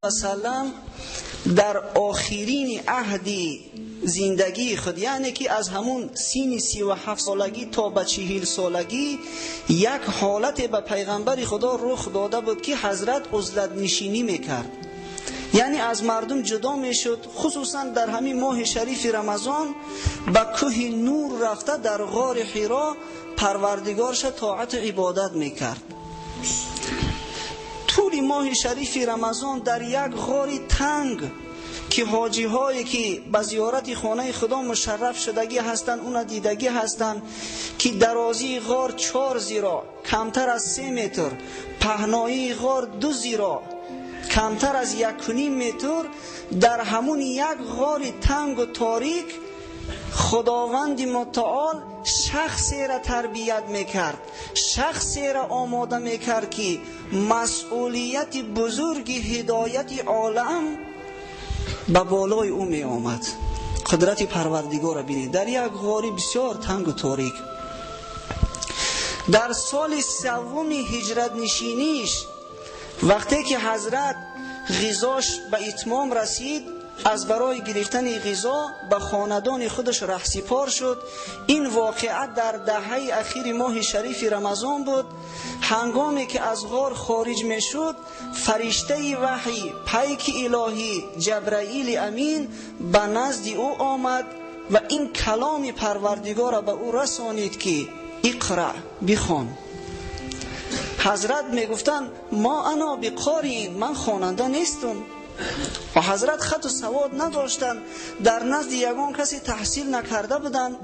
وسلم در آخرین عهد زندگی خود، یعنی که از همون سین 37 سالگی تا به 40 سالگی، یک حالت به پیغمبر خدا رخ داده بود که حضرت عزلت نشینی میکرد، یعنی از مردم جدا میشد. خصوصا در همین ماه شریف رمضان به کوه نور رفته در غار حرا پروردگارش طاعت و عبادت میکرد. طول ماه شریف رمضان در یک غار تنگ که حاجی هایی که به زیارت خانه خدا مشرف شدگی هستند اون دیدگی هستند که درازی غار 4 ذراع کمتر از 3 متر، پهنایی غار 2 ذراع کمتر از 1.5 متر، در همون یک غار تنگ و تاریک خداوند متعال شخصی را تربیت میکرد، شخصی را آماده میکرد که مسئولیت بزرگ هدایت عالم به بالای او می آمد. قدرت پروردگار را بینید در یک غار بسیار تنگ و تاریک. در سال 3 هجرت نشینیش وقتی که حضرت غذاش به اتمام رسید، از برای گرفتن غذا به خاندان خودش رهسپار شد. این واقعه در دهه اخیر ماه شریف رمضان بود. هنگامی که از غار خارج می شد، فرشته وحی پیک الهی جبرائیل امین به نزد او آمد و این کلام پروردگار را به او رسانید که اقرأ، بخوان. حضرت می گفتن ما انا بقارئین، من خواننده نیستم. و حضرت خط و سواد نداشتن، در نزد یگان کسی تحصیل نکرده بودن.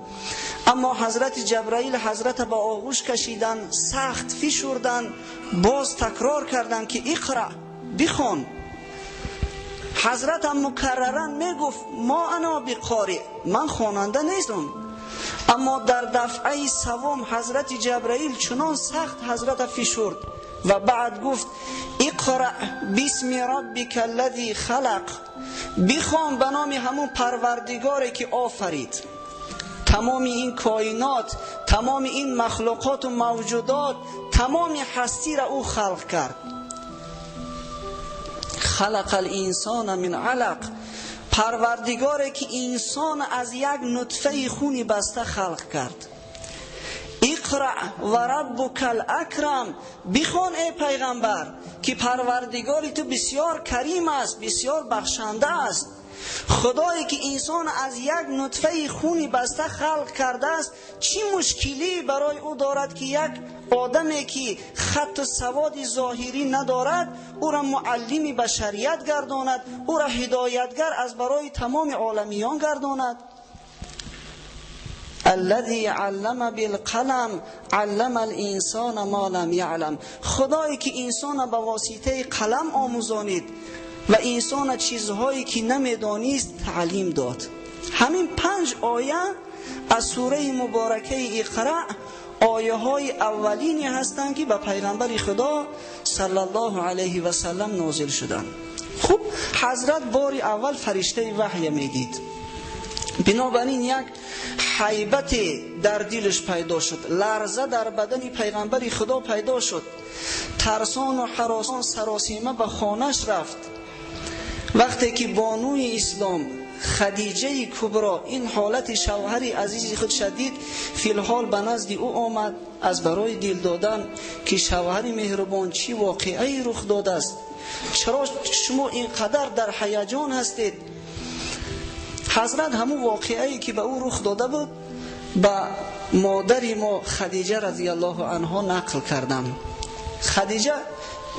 اما حضرت جبرائیل حضرت به آغوش کشیدن، سخت فشردن، باز تکرار کردن که اقرأ، بخوان. حضرت هم مکررن میگفت ما انا بقارئ، من خواننده نیستم. اما در دفعه سوم حضرت جبرائیل چنان سخت حضرت فشرد و بعد گفت اقرأ بسم ربک الذی خلق، بخوان به نام همون پروردگاری که آفرید. تمام این کائنات، تمام این مخلوقات و موجودات، تمام هستی را او خلق کرد. خلق الانسان من علق، پروردگاری که انسان از یک نطفه خونی بسته خلق کرد. اقرأ و ربک الاکرم، بخوان ای پیغمبر که پروردگاری تو بسیار کریم است، بسیار بخشنده است. خدایی که انسان از یک نطفه خونی بسته خلق کرده است، چی مشکلی برای او دارد که یک آدمی که خط و سواد ظاهری ندارد او را معلم بشریت گرداند، او را هدایتگر از برای تمام عالمیان گرداند. الذي علم بالقلم علم الانسان ما لم يعلم، خدایی که انسان به واسطه قلم آموزانید و انسان چیزهایی که نمیدانست تعلیم داد. همین 5 آیه از سوره مبارکه اقرأ آیه های اولینی هستند که به پیغمبر خدا صلی الله علیه و سلم نازل شدند. خب حضرت بار اول فرشته وحی میدید، بنابراین یک هیبت در دلش پیدا شد، لرزه در بدن پیغمبر خدا پیدا شد. ترسان و هراسان سراسیمه به خانه‌اش رفت. وقتی که بانوی اسلام خدیجه کبرا این حالت شوهر عزیز خود شدید، فی الحال به نزد او آمد از برای دل دادن که شوهر مهربان چی واقعی رخ داده است، چرا شما اینقدر در هیجان هستید. حضرت همون واقعی که به او رخ داده بود به مادر ما خدیجه رضی الله عنها نقل کردم. خدیجه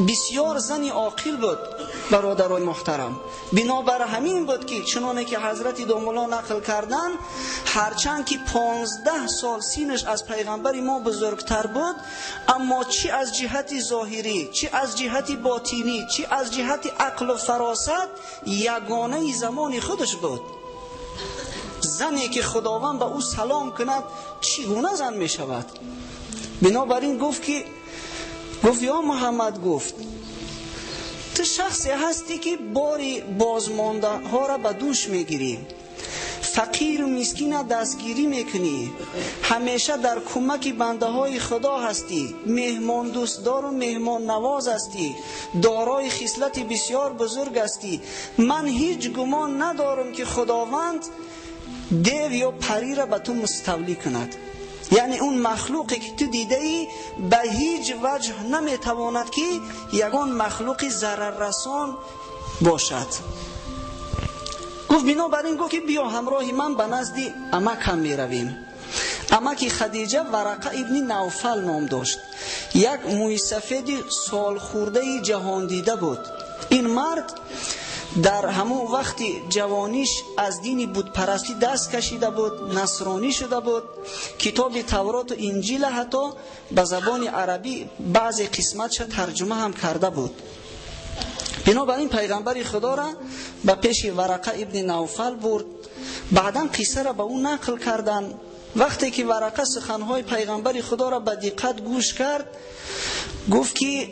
بسیار زنی عاقل بود برادرای محترم، بنابر همین بود که چنانه که حضرت دوملا نقل کردن، هرچند که 15 سال سینش از پیغمبر ما بزرگتر بود، اما چی از جهت ظاهری، چی از جهت باطینی، چی از جهت عقل و فراست یگانه زمان خودش بود. زنی که خداوند به او سلام کند چگونه زن می شود؟ بنابراین گفت یا محمد، گفت تو شخصی هستی که باری بازمانده ها را به دوش میگیری، فقیر و مسکین دستگیری میکنی، همیشه در کمک بنده های خدا هستی، مهمان دوستدار و مهمان نواز هستی، دارای خصلت بسیار بزرگ هستی. من هیچ گمان ندارم که خداوند دیو یا پری را به تو مستولی کند. یعنی اون مخلوقی که تو دیده ای به هیچ وجه نمیتواند که یگان مخلوق ضرر رسان باشد. گفت بنابراین گفت که بیا همراهی من به نزد عمکم میرویم. عمک خدیجه ورقه ابن نوفل نام داشت، یک موی سفید سال خورده جهان دیده بود. این مرد در همون وقتی جوانیش از دین بت پرستی دست کشیده بود، نصرانی شده بود. کتاب تورات و انجیل حتی به زبان عربی بعضی قسمتش ترجمه هم کرده بود. بنابراین پیغمبر خدا را به پیش ورقه ابن نوفل برد. بعدا قصه را به اون نقل کردن. وقتی که ورقه سخنهای پیغمبر خدا را به دقت گوش کرد، گفت که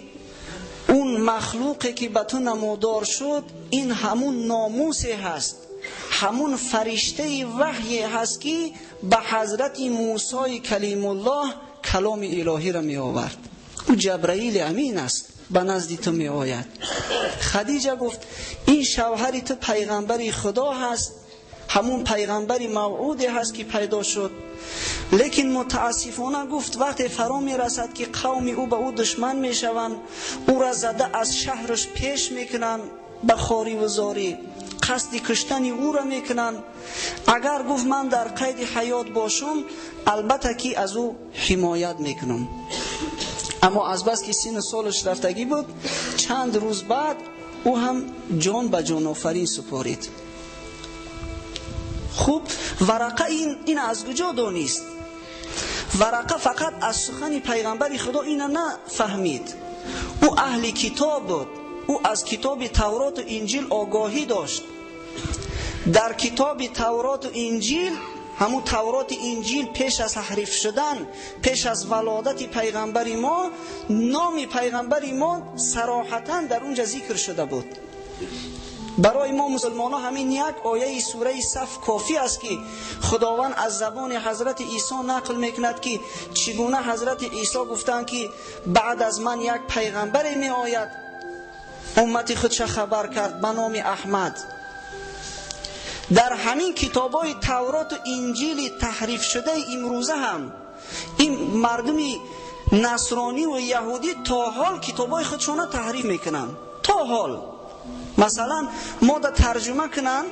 اون مخلوقی که به تو نمودار شد این همون ناموسی هست، همون فرشته وحی هست که به حضرت موسی کلیم الله کلام الهی را می آورد. او جبرائیل امین است، به نزد تو می آید. خدیجه گفت این شوهر تو پیغمبر خدا هست، همون پیغمبری موعود هست که پیدا شد. لیکن متاسفانه گفت وقتی فرا می رسد که قوم او به او دشمن می شوند، او را زده از شهرش پیش می کنند، به خواری و زاری قصد کشتن او را می کنند. اگر گفت من در قید حیات باشم البته که از او حمایت می کنم. اما از بس که سن سالش رفتگی بود، چند روز بعد او هم جان به جان آفرین سپارید. خوب ورقه این از کجا دانست؟ ورقه فقط از سخن پیغمبر خدا اینو نفهمید. او اهل کتاب بود، او از کتاب تورات و انجیل آگاهی داشت. در کتاب تورات و انجیل، همون تورات انجیل پیش از تحریف شدن، پیش از ولادت پیغمبر ما، نام پیغمبر ما صراحتاً در اونجا ذکر شده بود. برای ما مسلمان ها همین یک آیه سوره صف کافی است که خداوند از زبان حضرت عیسی نقل میکند که چگونه حضرت عیسی گفتند که بعد از من یک پیغمبر می آید، امتی خودش خبر کرد به نام احمد. در همین کتابای تورات و انجیل تحریف شده امروزه هم این مردم نصرانی و یهودی تا حال کتابای خودشون تحریف میکنن. تا حال مثلا ما دا ترجمه کنن،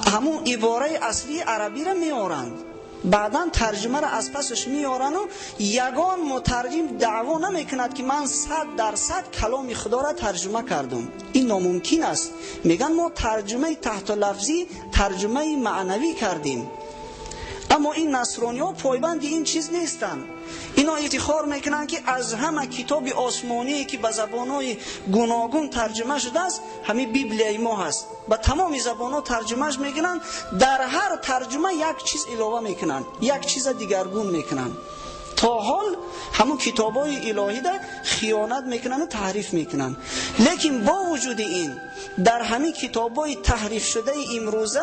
همون عباره اصلی عربی را میارند، بعدا ترجمه را از پسش میارن و یگان مترجم دعوا نمیکند که من 100% کلام خدا را ترجمه کردم. این ناممکن است. میگن ما ترجمه تحت لفظی، ترجمه معنوی کردیم. اما این نصرانی ها پایبند این چیز نیستن. اینا افتخار میکنن که از همه کتاب آسمانی که به زبانهای گوناگون ترجمه شده است همین بیبلیای ما هست، به تمام زبانها ترجمهش میکنن. در هر ترجمه یک چیز علاوه میکنن، یک چیز دیگرگون میکنن. تا حال همون کتابای الهی ده خیانت میکنن و تحریف میکنن. لیکن با وجود این در همین کتابای تحریف شده امروزه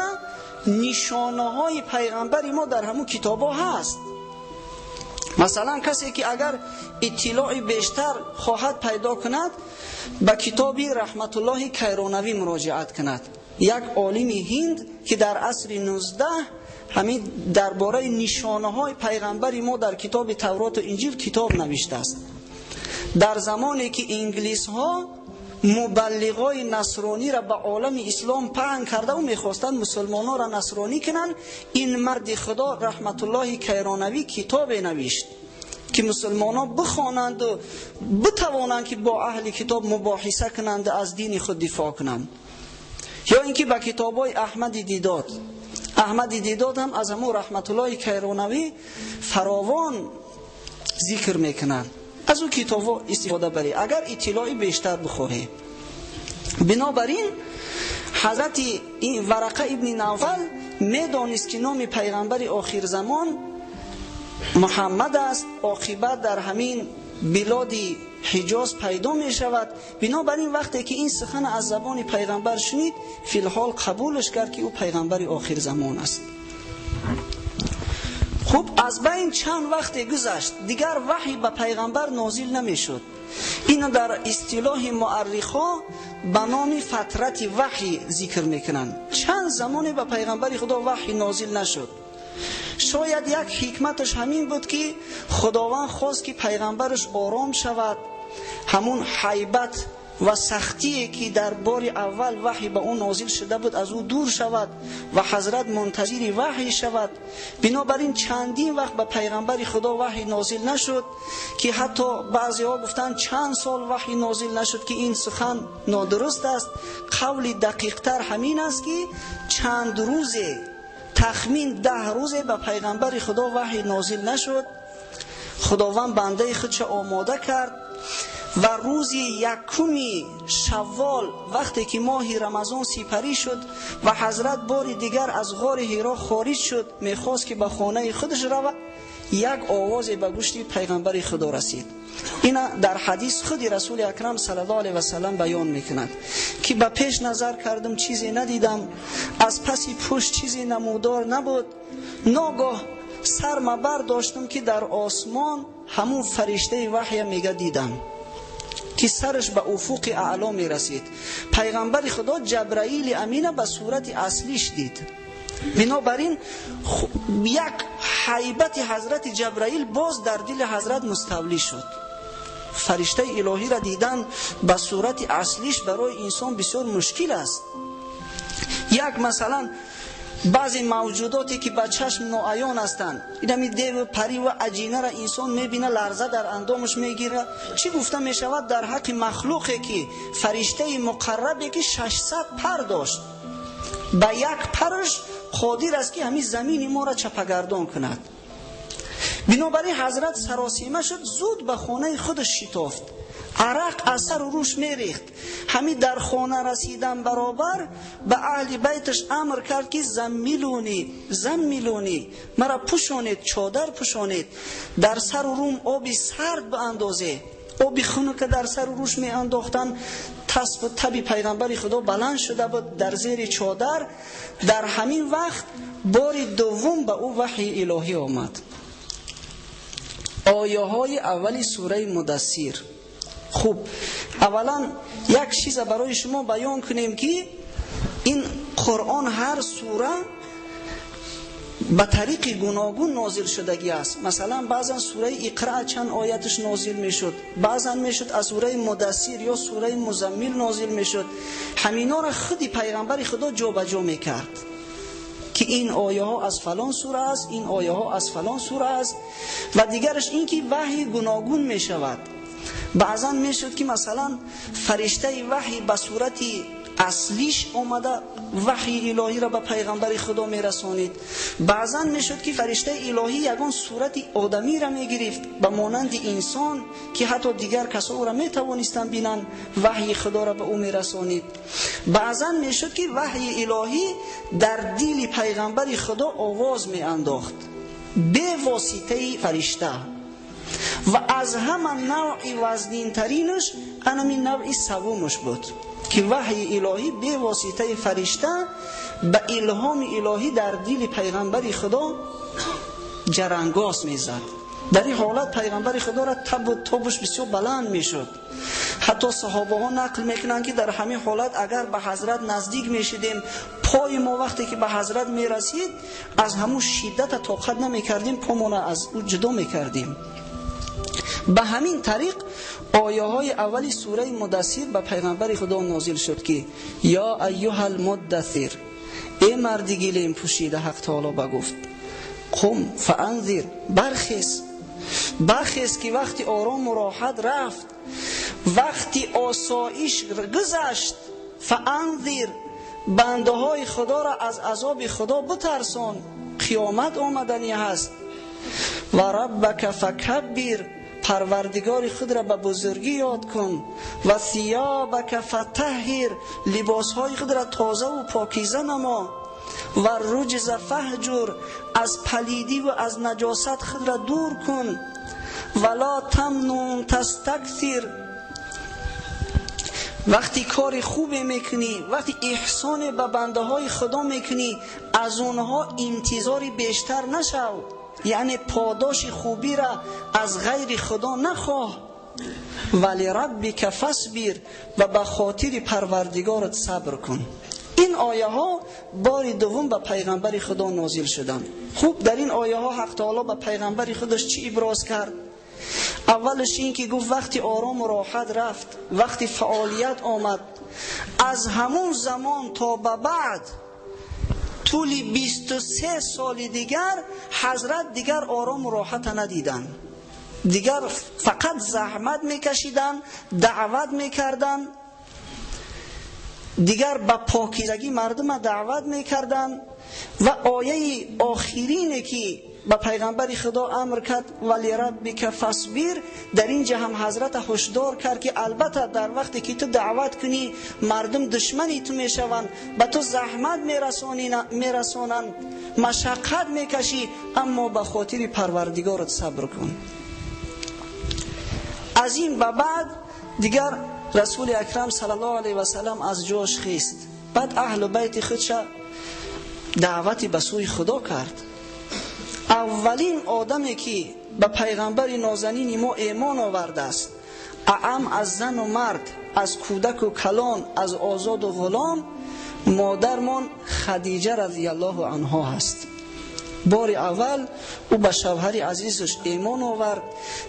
نشانه های پیغمبر ما در همون کتاب ها هست. مثلا کسی که اگر اطلاع بیشتر خواهد پیدا کند به کتاب رحمت الله کیرانوی مراجعت کند، یک عالم هند که در عصر 19 همین درباره نشانه های پیغمبر ما در کتاب تورات و انجیل کتاب نوشته است. در زمانی که انگلیس ها مبلغای نصرانی را به عالم اسلام پهن کرده و میخواستند مسلمان ها را نصرانی کنند، این مرد خدا رحمت الله کیرانوی کتاب نوشت که مسلمان ها بخوانند و بتوانند که با اهل کتاب مباحثه کنند، از دین خود دفاع کنند. یا اینکه با کتاب های احمد دیداد هم از همون رحمت الله کیرانوی فراوان ذکر میکنند. از او کتاب استفاده بری اگر اطلاعی بیشتر بخواهی. بنابراین حضرت این ورقه ابن نوفل میدانست که نام پیغمبر آخر زمان محمد است. عاقبت در همین بلاد حجاز پیدا می شود. بنابراین وقتی که این سخن از زبان پیغمبر شنید، فی الحال قبولش کرد که او پیغمبر آخر زمان است. خب از بین چند وقت گذشت، دیگر وحی به پیغمبر نازل نمی شد. اینو در اصطلاح مورخا به نام فترت وحی ذکر میکنند. چند زمانی به پیغمبر خدا وحی نازل نشد. شاید یک حکمتش همین بود که خداوند خواست که پیغمبرش آرام شود، همون هیبت و سختی که در بار اول وحی به اون نازل شده بود از او دور شود و حضرت منتظر وحی شود. بنابراین چندین وقت به پیغمبر خدا وحی نازل نشد که حتی بعضی ها گفتن چند سال وحی نازل نشد که این سخن نادرست است. قول دقیق تر همین است که چند روزه، تخمین 10 روزه به پیغمبر خدا وحی نازل نشد. خداوند بنده خودش آماده کرد و روز 1 شوال وقتی که ماه رمضان سپری شد و حضرت بار دیگر از غار حرا خارج شد، میخواست که به خانه خودش رود، یک آواز به گوش پیغمبر خدا رسید. اینا در حدیث خود رسول اکرم صلی الله علیه و سلم بیان میکند که به پیش نظر کردم چیزی ندیدم، از پسی پشت چیزی نمودار نبود. ناگاه سرم برداشتم که در آسمان همون فرشته وحی میگه دیدم که سرش به افق اعلا می رسید. پیغمبر خدا جبرائیل امینه به صورت اصلیش دید. بنابراین یک هیبت حضرت جبرائیل باز در دل حضرت مستولی شد. فرشته الهی را دیدن به صورت اصلیش برای انسان بسیار مشکل است. یک مثلا بعضی موجوداتی که به چشم ناعیان هستند، اینمی دیو، پری و عجینه را انسان میبینه لرزه در اندامش میگیره. چی گفته میشود در حق مخلوقی که فرشته مقربی که 600 پر داشت، به یک پرش قادر است که همین زمین ما را چپگردان کند. بنابراین حضرت سراسیمه شد، زود به خانه خودش شتافت، عرق از سر و روش میریخت. همین در خانه رسیدن برابر به اهل بیتش امر کرد که زمیلونی مرا پوشانید، چادر پوشانید، در سر و روم آبی سرد به اندازه آبی خونو که در سر و روش می انداختن. تبی پیغمبر خدا بلند شده بود در زیر چادر. در همین وقت بار دوم به او وحی الهی آمد. آیه های اولی سوره مدثر. خوب، اولا یک چیز برای شما بیان کنیم که این قرآن هر سوره به طریق گوناگون نازل شدگی است. مثلا بعضا سوره اقرا چند آیتش نازل میشد، بعضا میشد از سوره مدثر یا سوره مزمل نازل میشد. همینا را خودی پیغمبر خدا جابجا میکرد که این آیه ها از فلان سوره است، این آیه ها از فلان سوره است. و دیگرش این که وحی گوناگون میشود. بعضا میشد که مثلا فرشته وحی به صورت اصلیش آمده وحی الهی را به پیغمبر خدا میرسانید. بعضا میشد که فرشته الهی یگان صورت آدمی را میگرفت به مانند انسان که حتی دیگر کسا او را میتوانستند بینن، وحی خدا را به او میرسانید. بعضا میشد که وحی الهی در دل پیغمبر خدا آواز میانداخت به واسطه فرشته. و از همان نوع وزنین ترینش همین نوع سومش بود که وحی الهی به واسطه فرشته به الهام الهی در دل پیغمبر خدا جرنگاس میزد. در این حالت پیغمبر خدا را تبش بسیار بلند میشد. حتی صحابه ها نقل میکنن که در همین حالت اگر به حضرت نزدیک میشدیم، پای ما وقتی که به حضرت میرسید از همون شدت طاقت نمیکردیم، پامون از او جدا میکردیم. به همین طریق آیه های اولی سوره مدثر به پیغمبر خدا نازل شد که یا ایها المدثر، ای مرد گلیم پوشیده، حق تعالی بگفت قم فانذر، برخیز که وقتی آرام و راحت رفت، وقتی آسایش گذشت، فانذر، بنده های خدا را از عذاب خدا بترسان، قیامت آمدنی هست. و ربک فکبر، پروردگار خود را به بزرگی یاد کن. و ثیابک فطهر، لباسهای خود را تازه و پاکیزه نما. و رجز فهجر، از پلیدی و از نجاست خود را دور کن. ولا تمنن تستكثر. وقتی کار خوبی میکنی، وقتی احسان به بنده های خدا میکنی، از اونها انتظاری بیشتر نشو، یعنی پاداش خوبی را از غیر خدا نخواه. ولی ربک فاصبر، و به خاطر پروردگارت صبر کن. این آیه ها بار دوم به پیغمبر خدا نازل شدند. خوب، در این آیه ها حق تعالی به پیغمبر خودش چی ابراز کرد؟ اولش این که گفت وقتی آرام و راحت رفت، وقتی فعالیت آمد، از همون زمان تا به بعد طول 23 سال دیگر حضرت دیگر آرام و راحت ندیدن. دیگر فقط زحمت میکشیدن، دعوت میکردن، دیگر به پاکیزگی مردم دعوت میکردن. و آیه آخرینه که به پیغمبر خدا امر کرد ولی ربک فاصبر، در اینجا هم حضرت هشدار کرد که البته در وقتی که تو دعوت کنی مردم دشمنی تو میشوند، به تو زحمت میرسانند، مشقت میکشی، اما به خاطر پروردگارت صبر کن. از این به بعد دیگر رسول اکرم صلی الله علیه و سلم از جاش خیست. بعد اهل بیت خودش دعوتی به سوی خدا کرد. اولین آدمی که به پیغمبر نازنین ما ایمان آورده است، اعم از زن و مرد، از کودک و کلان، از آزاد و غلام، مادرمان خدیجه رضی الله عنها هست. بار اول او به شوهر عزیزش ایمان آورد.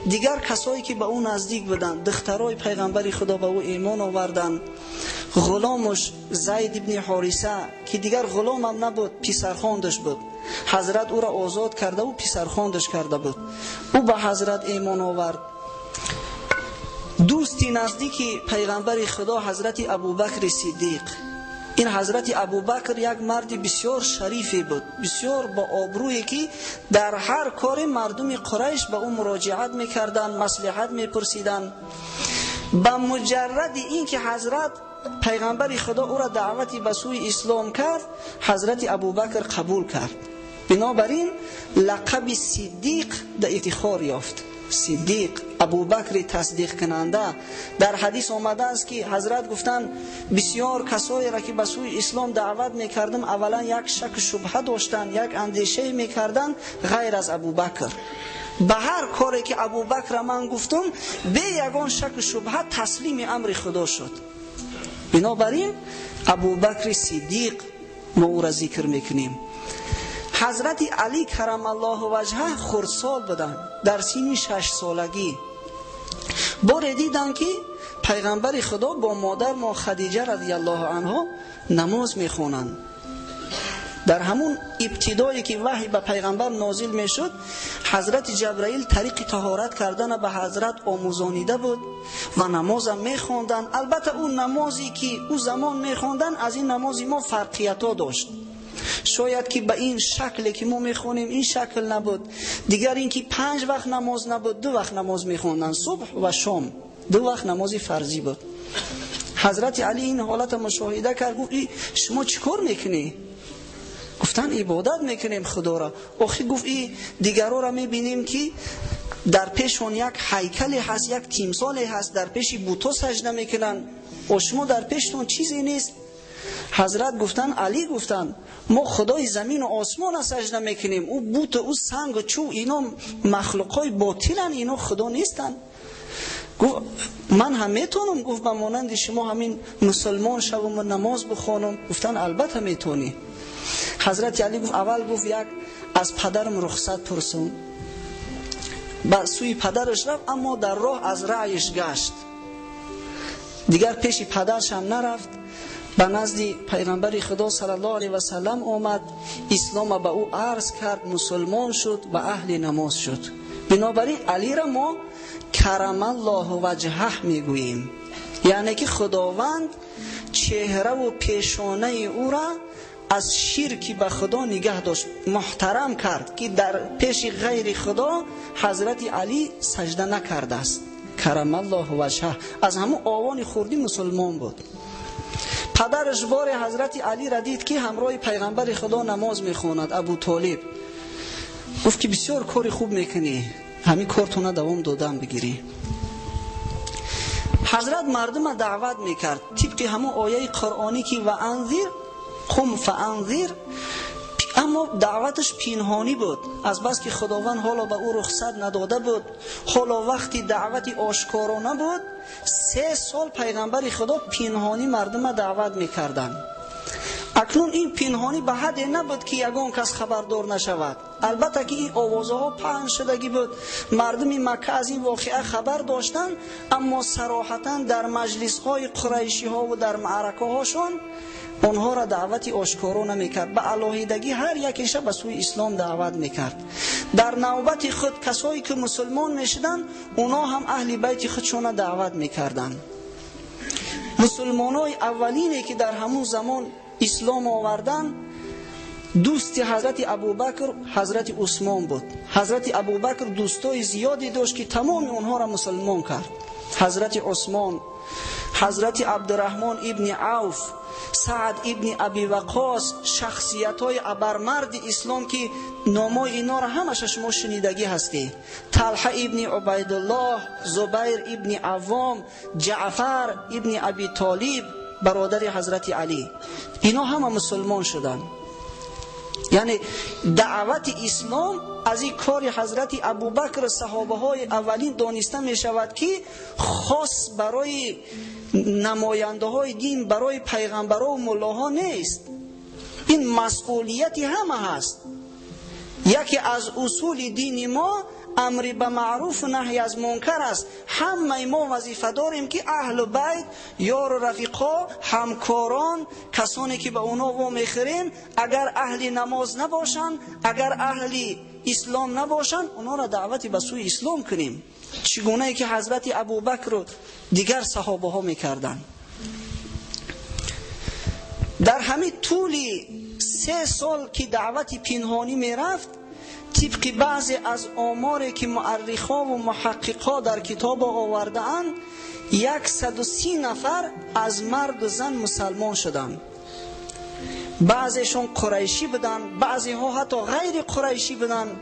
دیگر کسایی که به او نزدیک بودند، دخترای پیغمبر خدا به او ایمان آوردند. غلامش زید ابن حارثه که دیگر غلام هم نبود، پسرخواندش بود، حضرت او را آزاد کرده و پسرخواندش کرده بود، او به حضرت ایمان آورد. دوستی نزدیکی پیغمبر خدا حضرت ابوبکر صدیق. این حضرت ابوبکر یک مرد بسیار شریفی بود، بسیار با آبرویی که در هر کار مردم قریش به او مراجعت میکردند، مصلحت میپرسیدند. با مجرد این که حضرت پیغمبر خدا او را دعوتی به سوی اسلام کرد، حضرت ابوبکر قبول کرد. بنابراین لقب صدیق در افتخار یافت. صدیق، ابوبکر تصدیق کننده. در حدیث آمده است که حضرت گفتند بسیار کسایی را که به سوی اسلام دعوت میکردم اولا یک شک شبهه داشتند، یک اندیشه میکردند غیر از ابوبکر. به هر کاری که ابوبکر من گفتم به یگان شک شبهه تسلیم امر خدا شد. بنابراین ابوبکر صدیق ما او را ذکر میکنیم. حضرت علی کرم الله وجهه خردسال بودن، در سن 6 سالگی. بار دیدن که پیغمبر خدا با مادر ما خدیجه رضی الله عنها نماز میخونند. در همون ابتدایی که وحی به پیغمبر نازل میشد، حضرت جبرائیل طریق طهارت کردن به حضرت آموزانیده بود و نماز هم میخوندن. البته اون نمازی که او زمان میخوندن از این نمازی ما فرقیتا داشت. شاید که به این شکلی که ما میخونیم این شکل نبود. دیگر این که 5 وقت نماز نبود، 2 وقت نماز میخوندن، صبح و شام، 2 وقت نمازی فرضی بود. حضرت علی این حالت مشاهده کرد، گفت شما چیکار میکنی؟ گفتن عبادت میکنیم خدا را. آخه گفت دیگرها را میبینیم که در پیشون یک هیکلی هست، یک تیمثالی هست، در پیش بوتا سجده میکنن، و شما در پیشتون چیزی نیست. حضرت گفتن، علی گفتن ما خدای زمین و آسمان سجده میکنیم، او بوت، او سنگ و چوب، اینا مخلوقای باطلن، اینا خدا نیستن. گفت من هم میتونم، گفت به مانند شما همین مسلمان شوم و نماز بخوانم؟ گفتن البته میتونی. حضرت علی گفت اول گفت یک از پدرم رخصت پرسون. با سوی پدرش رفت، اما در راه از رأیش گشت، دیگر پیش پدرش هم نرفت. به نزد پیغمبر خدا صلی الله علیه و سلم آمد، اسلام به او عرض کرد، مسلمان شد و اهل نماز شد. بنابراین علی را ما کرم الله وجهه میگوییم، یعنی که خداوند چهره و پیشانه او را از شرکی به خدا نگه داشت، محترم کرد که در پیش غیر خدا حضرت علی سجده نکرده است. کرم الله وجهه، از همون آوان خوردی مسلمان بود. پدرش بار حضرت علی را دید که همراه پیغمبر خدا نماز میخواند، ابو طالب. گفت که بسیار کاری خوب میکنی، همین کارتونه دوام دادن بگیری. حضرت مردم دعوت میکرد طبق همون آیه قرآنی که و انذیر قم فانذیر، اما دعوتش پنهانی بود، از بس که خداوند حالا به او رخصت نداده بود، حالا وقتی دعوتی آشکارانه بود. 3 سال پیغمبر خدا پنهانی مردم دعوت میکردن. اکنون این پنهانی به حد نبود که یگان کس خبردار نشود. البته که این آوازها پهن شدگی بود، مردم مکه از این واقعه خبر داشتن، اما صراحتا در مجلس های قریشی ها و در معرکه هاشون اونها را دعوتی آشکارا نمیکرد. به علاهیدگی هر یکیش به سوی اسلام دعوت میکرد. در نوبت خود کسایی که مسلمان میشدن اونا هم اهل بیت خودشون دعوت میکردن. مسلمانای اولینی که در همون زمان اسلام آوردن دوست حضرت ابوبکر حضرت عثمان بود. حضرت ابوبکر دوستای زیادی داشت که تمام اونها را مسلمان کرد. حضرت عثمان، حضرت عبدالرحمن ابن عوف، سعد ابن ابی وقاص، شخصیت‌های ابرمرد اسلام که نامای اینا را همش شما شنیدگی هستی. طلحه ابن عبیدالله، زبیر ابن عوام، جعفر ابن ابی طالب برادر حضرت علی، اینا همه مسلمان شدن. یعنی دعوت اسلام از این کار حضرت ابوبکر صحابه های اولین دانسته می شود که خاص برای نماینده های دین، برای پیغمبران و ملاها نیست. این مسئولیتی همه هست. یکی از اصول دین ما امر به معروف و نهی از منکر است. همه ما وظیفه داریم که اهل بیت، یار و رفیقا، همکاران، کسانی که به اونا و میخوریم، اگر اهل نماز نباشن، اگر اهل اسلام نباشن، اونا را دعوتی به سوی اسلام کنیم، چگونه ای که حضرت ابوبکر و دیگر صحابه ها میکردن. در همین طول 3 سال که دعوتی پنهانی میرفت، طبق بعضی از آماری که مؤرخا و محققا در کتاب آورده اند، 130 نفر از مرد و زن مسلمان شدند. بعضیشون قریشی بودن، بعضی ها حتی غیر قریشی بودن،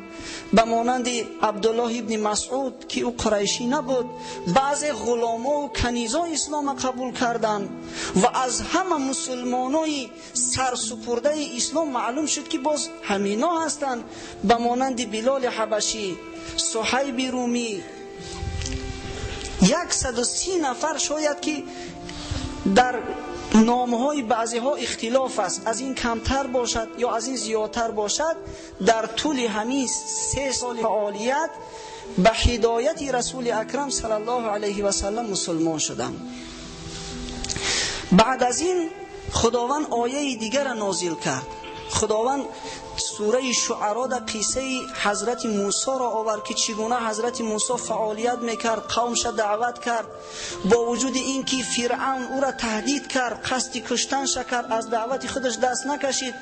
به مانند عبدالله ابن مسعود که او قریشی نبود. بعضی غلاما و کنیزا اسلام قبول کردند و از همه مسلمانای سرسپرده اسلام معلوم شد که باز همینا هستند، به مانند بلال حبشی، صهیب رومی. 130 نفر، شاید که در نامهای بعضی ها اختلاف است، از این کمتر باشد یا از این زیادتر باشد، در طول همین 3 سال فعالیت به هدایت رسول اکرم صلی الله علیه و سلم مسلمان شدند. بعد از این خداوند آیه دیگر نازل کرد. خداوند سوره شعرا در قصه حضرت موسی را آورد که چگونه حضرت موسی فعالیت میکرد، قومش دعوت کرد، با وجود این که فرعون او را تهدید کرد، قصد کشتنش کرد، از دعوت خودش دست نکشید.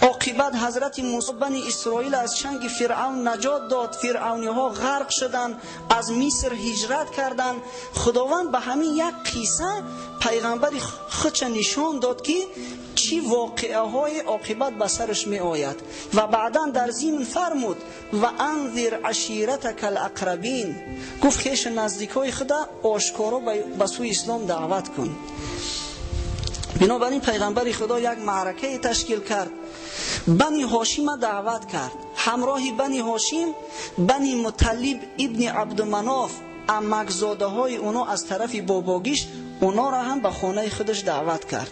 عاقبت حضرت موسی بنی اسرائیل از چنگ فرعون نجات داد، فرعونی ها غرق شدند، از مصر هجرت کردند. خداوند به همین یک قصه پیغمبر خودش نشان داد که چی واقعه های عاقبت به سرش می آید و بعدا در ضمن فرمود و انذر عشیرتک الاقربین، گفت خیش نزدیکای خدا آشکارا به سوی اسلام دعوت کن. بنابراین پیغمبر خدا یک معرکه تشکیل کرد، بنی هاشم دعوت کرد. همراه بنی هاشم بنی مطلب ابن عبدمناف، عمکزاده های اونا از طرف باباگیش، اونا را هم به خانه خودش دعوت کرد.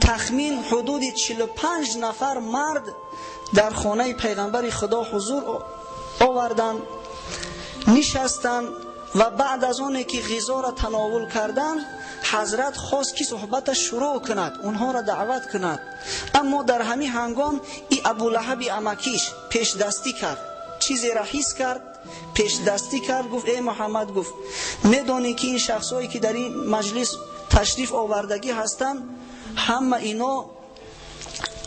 تخمین حدود 45 نفر مرد در خانه پیغمبر خدا حضور آوردند، نشستند و بعد از اون که غذا را تناول کردند، حضرت خواست که صحبت شروع کند، اونها را دعوت کند. اما در همین هنگام ای ابولهب عمکیش پیش دستی کرد، چیزی را حس کرد، پیش دستی کرد، گفت ای محمد، گفت میدونی که این شخصایی که در این مجلس تشریف آوردگی هستند، همه اینا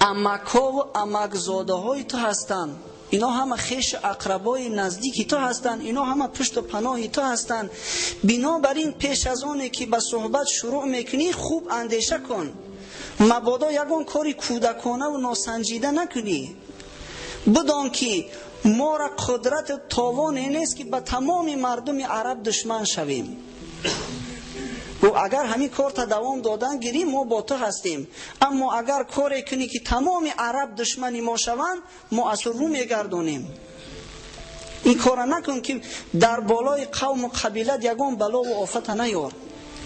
عمک‌ها و عمک‌زاده های تو هستند، اینا همه خیش اقربای نزدیکی تو هستند، اینا همه پشت و پناهی تو هستند. بنابراین پیش از آنه که به صحبت شروع میکنی خوب اندیشه کن، مبادا یگان کاری کودکانه و ناسنجیده نکنی. بدان که ما را قدرت تاوان نیست که به تمام مردم عرب دشمن شویم. و اگر همین کار تا دوام دادن گیریم ما با تو هستیم، اما اگر کاری کنی که تمام عرب دشمنی ما شوند ما از رو میگردونیم. این کار نکن که در بالای قوم و قبیلت یگان بلا و آفت نیار.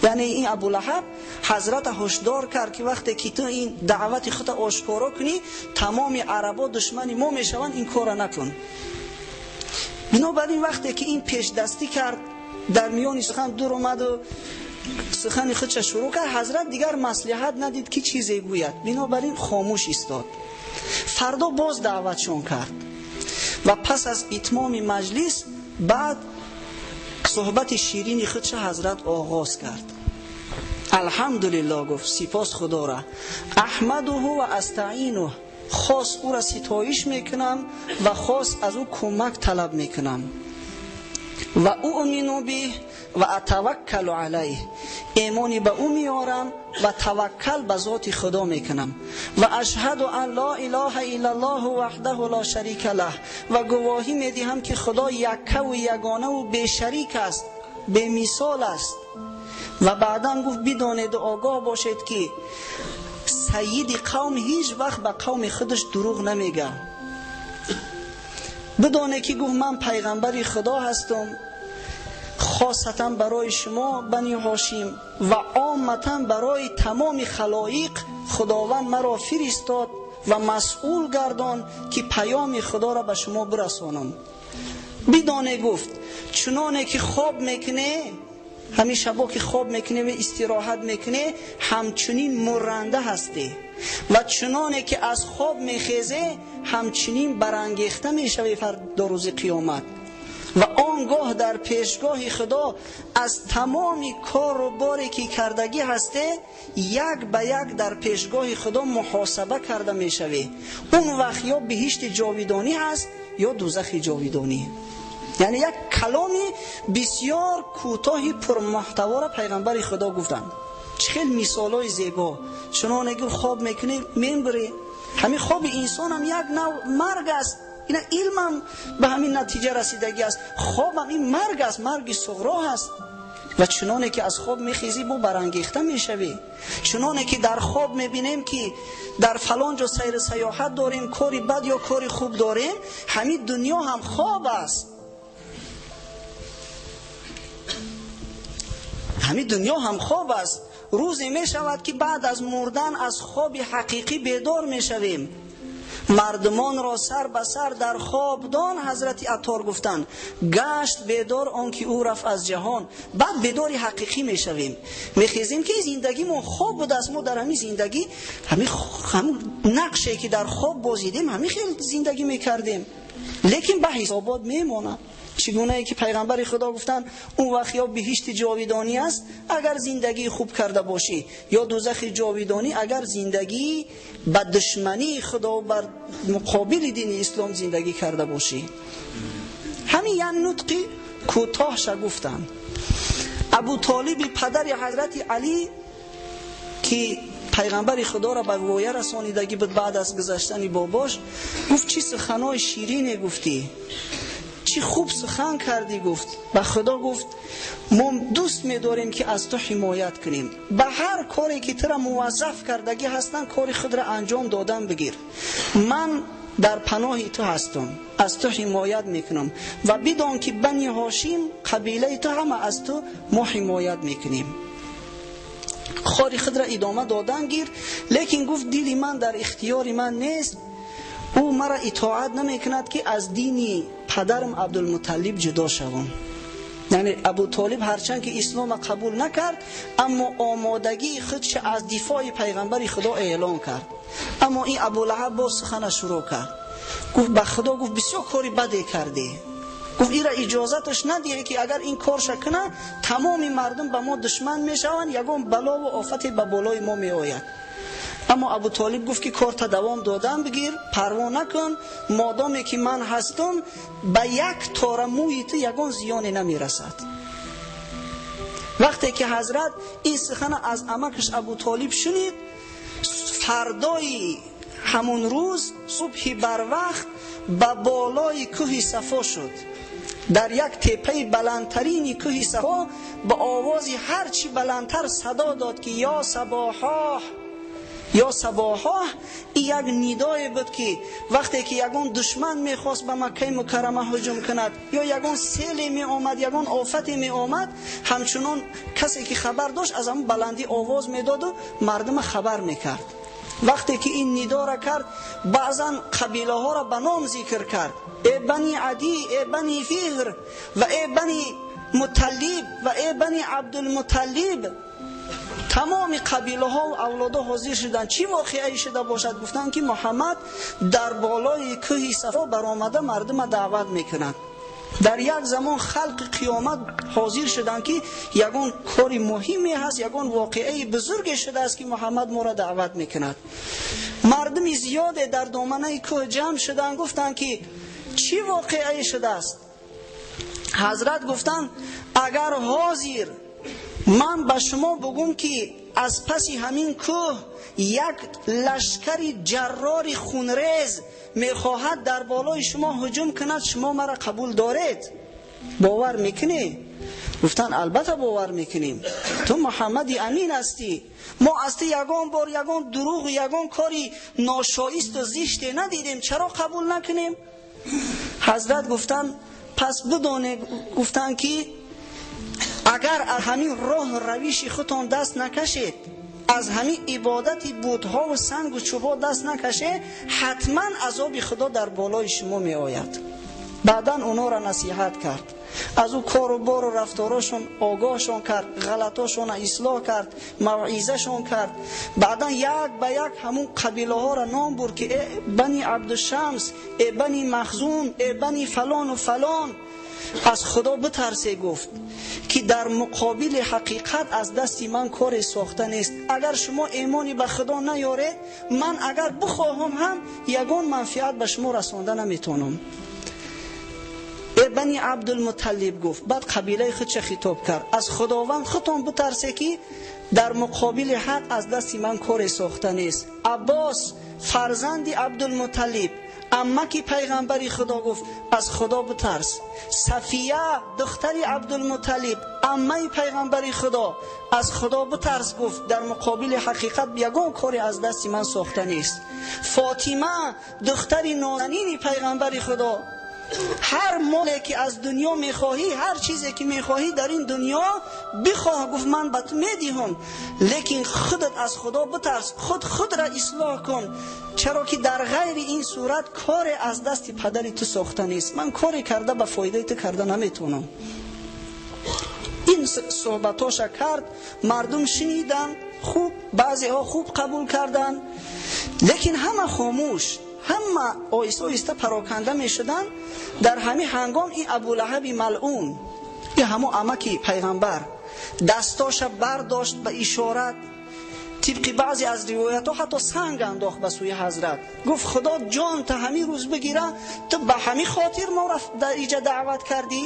یعنی این ابولهب حضرت هشدار کرد که وقتی که تو این دعوت خود آشکارا کنی تمام عربا دشمنی ما میشوند، این کار نکن. بنابراین وقتی که این پیش دستی کرد در میان سخن دور اومد و سخن خودش شروع کرد، حضرت دیگر مصلحت ندید که چیزی گوید، بنابراین خاموش ایستاد. فردا باز دعوتشون کرد و پس از اتمام مجلس بعد صحبت شیرین خودش حضرت آغاز کرد. الحمدلله گفت، سپاس خدا را، احمده و استعینه، خاص او را ستایش میکنم و خاص از او کمک طلب میکنم. و اؤمن به و اتوکل علیه، ایمانی به او میارم و توکل به ذات خدا میکنم. و اشهد ان لا اله الا الله وحده لا شریک له، و گواهی میدهم که خدا یکه و یگانه و بی شریک است، بی مثال است. و بعدا گفت بدانید و آگاه باشید که سید قوم هیچ وقت به قوم خودش دروغ نمیگه. بدانه که گفت من پیغمبر خدا هستم، خاصتا برای شما بنی هاشم و عامتا برای تمام خلایق خداوند مرا فرستاد و مسئول گردان که پیام خدا را به شما برسانم. بدانه گفت چنانه که خواب میکنه، همین شبا که خواب میکنه و استراحت میکنه، همچنین مرنده هستی و چنانه که از خواب میخیزه همچنین برانگیخته میشوی فردا روز قیامت. و آنگاه در پیشگاه خدا از تمام کار و باری که کردگی هسته یک به یک در پیشگاه خدا محاسبه کرده میشوی. اون وقت یا بهشت جاویدانی هست یا دوزخ جاویدانی. یعنی یک کلامی بسیار کوتاهی پرمحتوا را پیغمبر خدا گفتن. خیلی مثالای زیبا. چنانه که خواب میکنی میبری، همین خواب انسان هم یک نوع مرگ است. این علمم به همین نتیجه رسیدگی است. خوابم این مرگ است، مرگ صغرا است. و چنانه که از خواب میخیزی با برانگیخته میشوی. چنانه که در خواب میبینیم که در فلان جا سیر سیاحت داریم، کاری بد یا کاری خوب داریم، همین دنیا هم خواب است. همین دنیا هم خواب است. روزی می شود که بعد از مردن از خواب حقیقی بیدار می شویم. مردمان را سر به سر در خوابدان حضرت عطار گفتند گشت بیدار آنکه او رفت از جهان. بعد بیداری حقیقی می شویم، می خیزیم که زندگی ما خواب بوده است. ما در همین زندگی همین نقشی که در خواب بازیدیم همین خیلی زندگی می کردیم، لیکن به حسابات می مانم. چگونه ای که پیغمبر خدا گفتن اون وقت یا بهشت جاویدانی است اگر زندگی خوب کرده باشی، یا دوزخ جاویدانی اگر زندگی به دشمنی خدا و بر مقابل دین اسلام زندگی کرده باشی. همین یک نطقی کوتاهش گفتن. ابو طالب پدر حضرت علی که پیغمبر خدا را به وایه رسانیدگی بود بعد از گذشتن باباش، گفت چی سخنای شیرینی گفتی، چی خوب سخن کردی. گفت به خدا گفت ما دوست می‌داریم که از تو حمایت کنیم، به هر کاری که تو را موظف کردگی هستن کاری خود را انجام دادن بگیر. من در پناه تو هستم، از تو حمایت میکنم و بدان که بنی هاشم قبیله تو هم از تو ما حمایت میکنیم. کاری خود را ادامه دادن گیر، لیکن گفت دل من در اختیار من نیست، او مرا اطاعت نمی کند که از دینی پدرم عبدالمطلب جدا شوم. یعنی ابو طالب هرچند که اسلام قبول نکرد اما آمادگی خودش از دفاع پیغمبر خدا اعلان کرد. اما این ابولهب با سخن شروع کرد، گفت به خدا گفت بسیار کاری بدی کردی، گفت این را اجازتش ندیه که اگر این کار کنه تمام مردم به ما دشمن میشوند، یگان بلا و آفت به بالای ما می آید. اما ابو طالب گفت که کار تا دوام دادن بگیر، پروا نکن، مادامی که من هستم به یک تار موی تو یگان زیانی نمی رسد. وقتی که حضرت این سخن از عمکش ابو طالب شنید، فردای همون روز صبح بر وقت به بالای کوه صفا شد. در یک تپه بلندترین کوه صفا با آوازی هرچی بلندتر صدا داد که یا صباحا یا صباحا. این یک ندای بود که وقتی که یگان دشمن میخواست به مکه مکرمه هجوم کند یا یگان سیلی می آمد، یگان آفتی می آمد، همچنان کسی که خبر داشت از همون بلندی آواز میداد و مردم خبر میکرد. وقتی که این ندا را کرد بعضا قبیله ها را به نام ذکر کرد، ای بنی عدی، ای بنی فهر و ای بنی مطلب و ای بنی عبدالمطلب. تمام قبیله ها و اولادا حاضر شدند. چی واقعی شده باشد؟ گفتند که محمد در بالای کوه صفا برآمده مردم دعوت میکنند. در یک زمان خلق قیامت حاضر شدند که یگان کاری مهمی هست، یگان واقعی بزرگ شده است که محمد ما را دعوت میکند. مردم زیاد در دامنه کوه جمع شدند، گفتند که چی واقعی شده است؟ حضرت گفتند اگر حاضر من به شما بگم که از پس همین کوه یک لشکری جرار خونریز میخواهد در بالای شما هجوم کند، شما مرا قبول دارید؟ باور میکنی؟ گفتن البته باور میکنیم، تو محمد امین هستی، ما از یگان بار یگان دروغ و یگان کاری ناشایست و زشت ندیدیم، چرا قبول نکنیم؟ حضرت گفتن پس بدانه، گفتن که اگر از همین راه رویش خودتان دست نکشید، از همین عبادت بت‌ها و سنگ و چوب‌ها دست نکشه، حتما عذاب خدا در بالای شما می آید. بعدا اونا را نصیحت کرد، از او کار و بار و رفتاراشون آگاهشون کرد، غلطاشون اصلاح کرد، موعظه‌شون کرد. بعدا یک به یک همون قبیله ها را نام برد که ای بنی عبدالشمس، ای بنی مخزوم، ای بنی فلان و فلان، از خدا بترسه. گفت که در مقابل حقیقت از دستی من کار ساخته نیست. اگر شما ایمانی به خدا نیاره، من اگر بخواهم هم یگان منفعت به شما رسانده نمیتونم. ای بنی عبدالمطلب گفت. بعد قبیله خود چه خطاب کرد؟ از خداوند خودتون بترسه که در مقابل حق از دستی من کار ساخته نیست. عباس فرزند عبدالمطلب، عمه پیغمبری خدا، گفت از خدا بترس. صفیه دختری عبدالمطلب، عمه پیغمبری خدا، از خدا بترس. گفت در مقابل حقیقت یگان کاری از دست من ساخته نیست. فاطمه دختری نازنین پیغمبری خدا، هر مالی که از دنیا میخواهی، هر چیزی که میخواهی در این دنیا بخواه، گفت من به تو میدهم، لیکن خودت از خدا بترس، خود را اصلاح کن، چرا که در غیر این صورت کار از دست پدری تو ساخته نیست. من کاری کرده به فایده تو کرده نمیتونم. این صحبتاش کرد، مردم شنیدن، خوب، بعضی ها خوب قبول کردن، لیکن همه خاموش، همه آیسته آیسته پراکنده می شدن. در همین هنگام این ابولهب ملعون، این همو عمکی پیغمبر، دستاش برداشت به اشارت، طبق بعضی از روایت ها حتی سنگ انداخت به سوی حضرت. گفت خدا جان تا همین روز بگیره، تو به همین خاطر ما را در اینجا دعوت کردی؟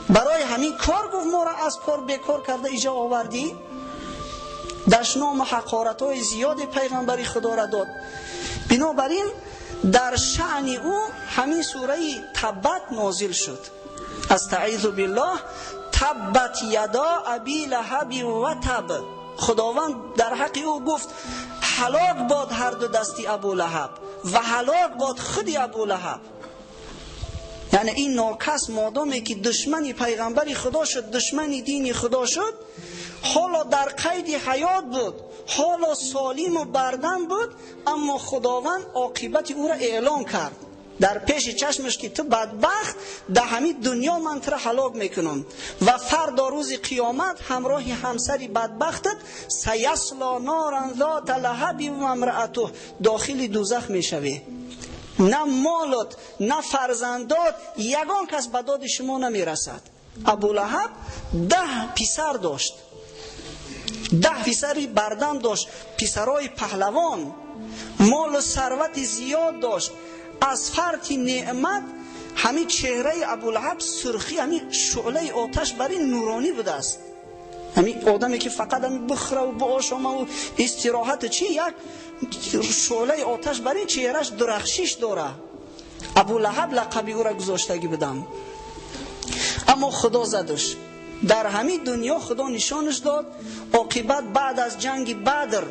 برای همین کار گفت ما را از کار بیکار کرده اینجا آوردی؟ دشنام و حقارت های زیاد پیغمبری خدا را داد. بنابراین در شأن او همین سوره تبت نازل شد. استعیذ بالله، تبت یدا ابی لهب و تب. خداوند در حق او گفت هلاک باد هر دو دستی ابو لهب و هلاک باد خودی ابو لهب. یعنی این ناکس مادامی که دشمنی پیغمبری خدا شد، دشمنی دینی خدا شد، حالا در قید حیات بود، حالا سالم و بردن بود، اما خداوند عاقبت او را اعلام کرد در پیش چشمش که تو بدبخت، در همین دنیا من تو را هلاک میکنم و فردا روز قیامت همراه همسری بدبختت سیصلا نارا ذات لهب و امرأته، داخل دوزخ میشوی. نه مالت نه فرزندات یگان کس به داد شما نمیرسد. ابولهب 10 پسر داشت، 10 پسری بردم داشت، پسرای پهلوان، مال و ثروت زیاد داشت. از فرط نعمت همین چهره ابولهب سرخی، همین شعله آتش برای نورانی بوده است. همین آدمی که فقط همین بخوره و باشامه و استراحت چی، یک شعله آتش برای چهرهش درخشش داره. ابولهب لقبی او را گذاشتگی بدم، اما خدا زدش. در همین دنیا خدا نشانش داد. عاقبت بعد از جنگ بدر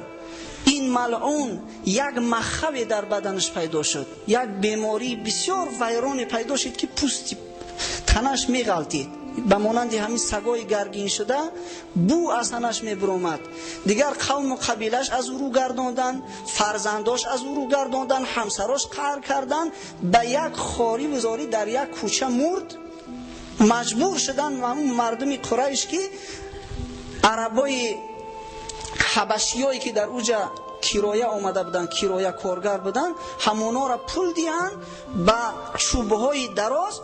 این ملعون یک مخوی در بدنش پیدا شد، یک بیماری بسیار ویران پیدا شد که پوست تنش میغلطید، به مانند همین سگای گرگین شده بو از تنش میبرومد. دیگر قوم و قبیلش از او رو گرداندن، فرزنداش از او رو گرداندن، همسراش قهر کردن، به یک خاری وزاری در یک کوچه مرد. مجبور شدن و همون مردم قریش که عربای حبشیایی که در اوجا کرایه آمده بودن، کرایه کارگر بودن، همونا را پول دیان با چوبه های دراز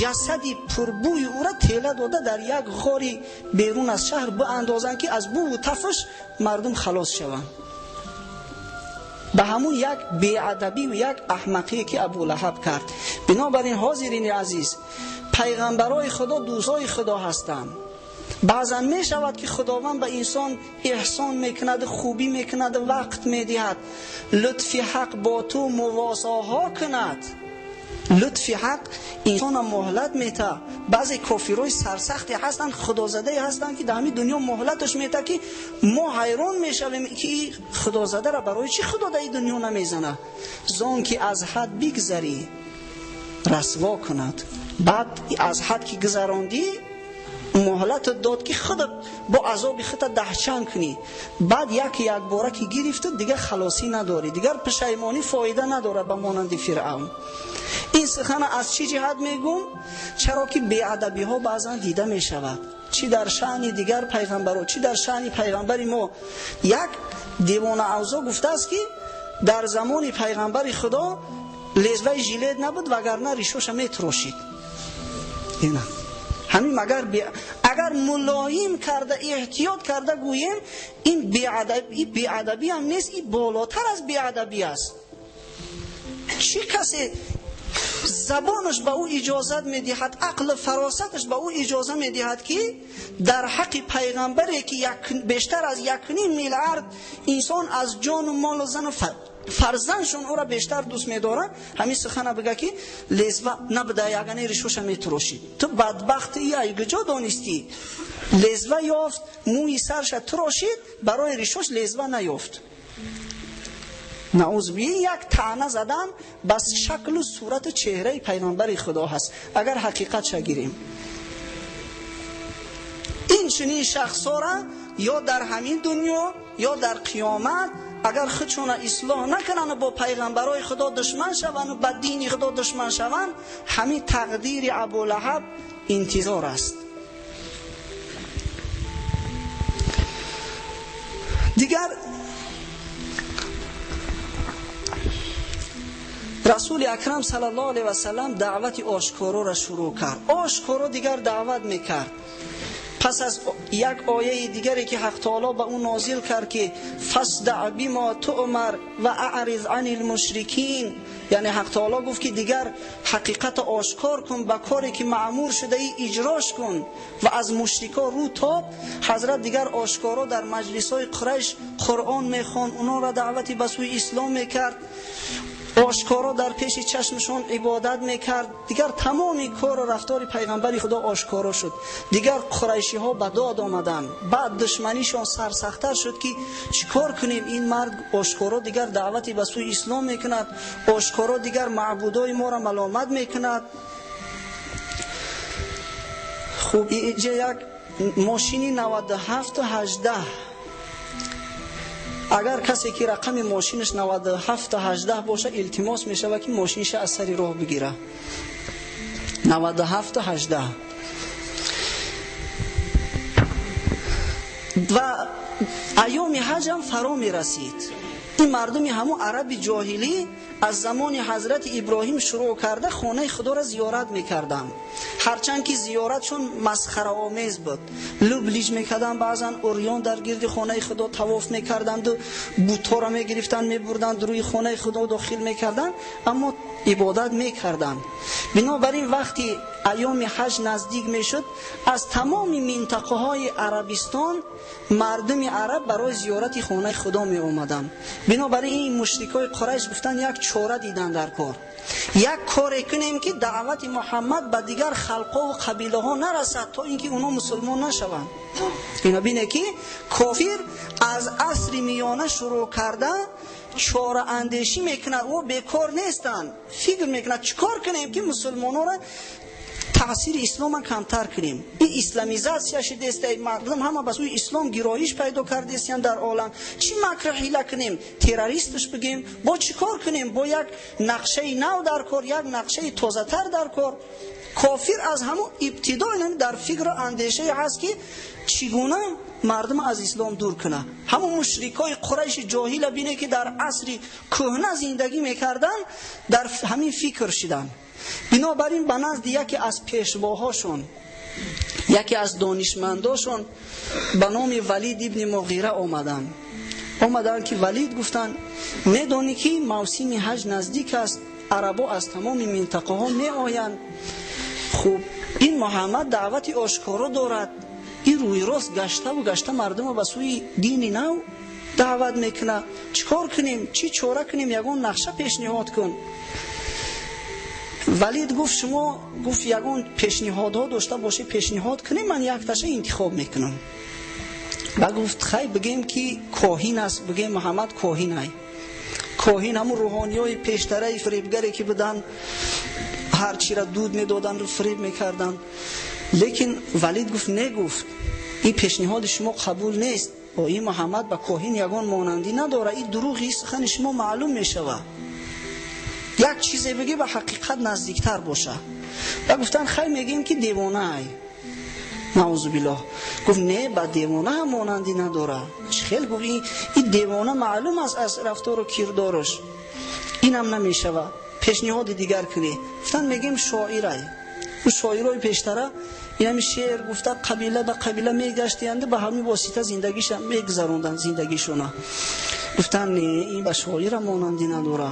جسدی پربوی او را تیله داده در یک غاری بیرون از شهر باندازن که از بو و تفش مردم خلاص شوند. به همون یک بیادبی و یک احمقی که ابولهب کرد. بنابراین حاضرین عزیز، پیغمبرای خدا دوستای خدا هستند. بعضا می شود که خداوند به انسان احسان میکند، خوبی میکند، وقت میدهد، لطف حق با تو مواساها کند. لطف حق انسان مهلت میته. بعضی کافرای سرسختی هستند، خدازده هستند که در همین دنیا مهلتش میته که ما حیران میشویم که خدازده را برای چی خدا در این دنیا نمیزنه؟ زان که از حد بگذری رسوا کند. بعد از حد که گذراندی مهلت داد که خود با عذاب خود دهچند کنی. بعد یک باره که گرفت دیگه خلاصی نداری، دیگر پشیمانی فایده نداره به مانند فرعون. این سخن از چی جهت میگم؟ چرا که بیادبی ها بعضا دیده می شود، چی در شأن دیگر پیغمبران، چی در شأن پیغمبر ما. یک دیوان اوضاع گفته است که در زمان پیغمبر خدا لزوه ژیلت نبود وگرنه ریشوش میتراشید. اینا همین اگر ملایم کرده احتیاط کرده گوییم این بیادبی هم نیست، این بالاتر از بیادبی است. چی کسی زبانش به او اجازت میدهد، عقل فراستش به او اجازه میدهد که در حق پیغمبری که بیشتر از 1.5 میلیارد انسان از جان و مال و زن و فرزندشون او را بیشتر دوست می‌دارن، همین سخن بگه که لزوه نبوده یگانه ریشوش میتراشید. تو بدبختی یا کجا دانستی؟ لزوه یافت، موی سرش تراشید، برای ریشوش لزوه نیافت. نعوذ بالله. یک طعنه زدن بس شکل و صورت چهره پیغمبر خدا هست اگر حقیقت شگیریم. این چنین شخصا را یا در همین دنیا یا در قیامت اگر خودشون اصلاح نکنن و با پیغمبرای خدا دشمن شوند و با دین خدا دشمن شوند، همین تقدیر ابولهب انتظار است. دیگر رسول اکرم صلی الله علیه و سلم دعوت آشکارا را شروع کرد. آشکارا دیگر دعوت میکرد. پس از یک آیه دیگری که حق تعالی به اون نازل کرد که فاصدع بما تؤمر و اعرض عن المشرکین، یعنی حق تعالی گفت که دیگر حقیقت آشکار کن، به کاری که مأمور شده ای اجراش کن و از مشرکا رو تاب. حضرت دیگر آشکارا در مجلس‌های قریش قرآن میخوان، اونا را دعوتی به سوی اسلام میکرد، آشکارا در پیش چشمشون عبادت میکرد. دیگر تمامی کار و رفتار پیغمبری خدا آشکارا شد. دیگر قریشی ها به داد آمدن، بعد دشمنیشون سرسخت‌تر شد که چیکار کنیم؟ این مرد آشکارا دیگر دعوتی به سوی اسلام میکند، آشکارا دیگر معبودای ما را ملامت میکند. خوب اینجا یک ماشینی 97 و 18، اگر کسی که رقم ماشینش 97 تا 18 باشه التماس میشه که ماشینش از سری راه بگیره. 97 تا 18 و ایام حج هم فرا میرسید. این مردمی همون عرب جاهلی از زمان حضرت ابراهیم شروع کرده خانه خدا را زیارت میکردن، هرچند که زیارتشون مسخره آمیز بود. لبلیج میکردن، بعضا اوریان در گرد خانه خدا طواف میکردند و بوتا را میگرفتن میبردن روی خانه خدا داخل میکردن، اما عبادت میکردن. بنابراین وقتی ایام حج نزدیک میشد از تمام منطقه های عربستان مردم عرب برای زیارت خانه خدا می اومدن. بنابراین این مشرکای قریش گفتن یک چاره دیدن در کار، یک کاری کنیم که دعوت محمد به دیگر خلقا و قبیله ها نرسد تا اینکه اونا مسلمان نشوند. اینا بینه که کافر از عصر میانه شروع کرده چاره اندیشی میکنه و بیکار نیستن، فکر میکنه چیکار کنیم که مسلمانان را تاثیر اسلام کمتر کنیم. این اسلامیزاسیا شده است، مردم همه به سوی اسلام گرایش پیدا کرده است در عالم. چی مکر حیله کنیم؟ تروریستش بگیم؟ با چیکار کنیم؟ با یک نقشه نو در کار، یک نقشه تازه تر در کار. کافر از همون ابتدا در فکر و اندیشه هست که چگونه مردم از اسلام دور کنه. همون مشرکای قریش جاهل بینه که در عصر کهنه زندگی میکردن در همین فکر شدن. بنابراین به نزد یکی از پیشواهاشون، یکی از دانشمنداشون به نام ولید ابن مغیره آمدن که ولید گفتن میدونی که موسم حج نزدیک است، عربا از تمام منطقه ها می آیند. خوب این محمد دعوت آشکارا دارد، این روی راست گشته مردم به سوی دین نو دعوت میکنه. چیکار کنیم؟ چی چاره کنیم؟ یگان نقشه پیشنهاد کن. ولید گفت یگان پیشنهادها داشته باشه پیشنهاد کنیم، من یک تاشه انتخاب میکنم. و گفت خیلی بگیم که کاهین است، بگیم محمد کاهین است. کاهین همون روحانی های پیشتره فریبگری که بدن هر چی را دود میدادن رو فریب میکردن. لیکن ولید گفت نگفت این پیشنهاد شما قبول نیست، با این محمد با کاهین یگان مانندی نداره، این دروغی سخن شما معلوم میشوه. یک چیزی بگی به حقیقت نزدیکتر باشه. و گفتن خیلی میگیم که دیوانه ای. نعوذ بالله. گفت نه، با دیوانه هم مانندی نداره. خیلی گفت این دیوانه معلوم است از رفتار و کردارش، اینم نمیشوه. پیشنهاد دیگر کنی. گفتن میگیم شاعره. اون شاعرای پیشتره این همین شعر گفته قبیله به قبیله میگشتند، به همین واسطه زندگیش میگذروندن زندگیشونه. گفتن نه، این به شاعر مانندی نداره.